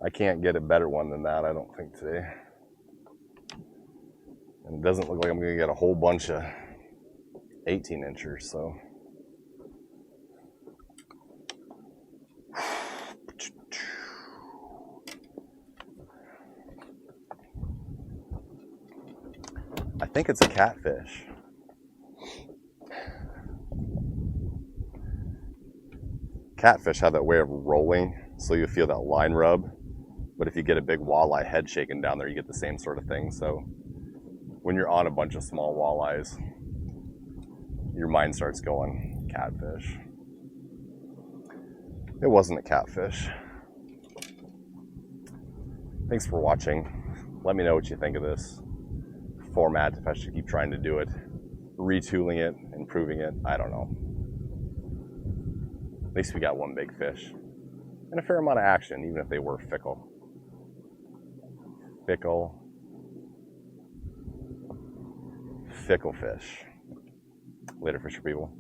I can't get a better one than that, I don't think, today. And it doesn't look like I'm going to get a whole bunch of 18 inchers, so. I think it's a catfish. Catfish have that way of rolling, so you feel that line rub. But if you get a big walleye head shaking down there, you get the same sort of thing. So when you're on a bunch of small walleyes, your mind starts going, catfish. It wasn't a catfish. Thanks for watching. Let me know what you think of this format, if I should keep trying to do it, retooling it, improving it, I don't know. At least we got one big fish and a fair amount of action, even if they were fickle. Fickle fish. Later, fisher people.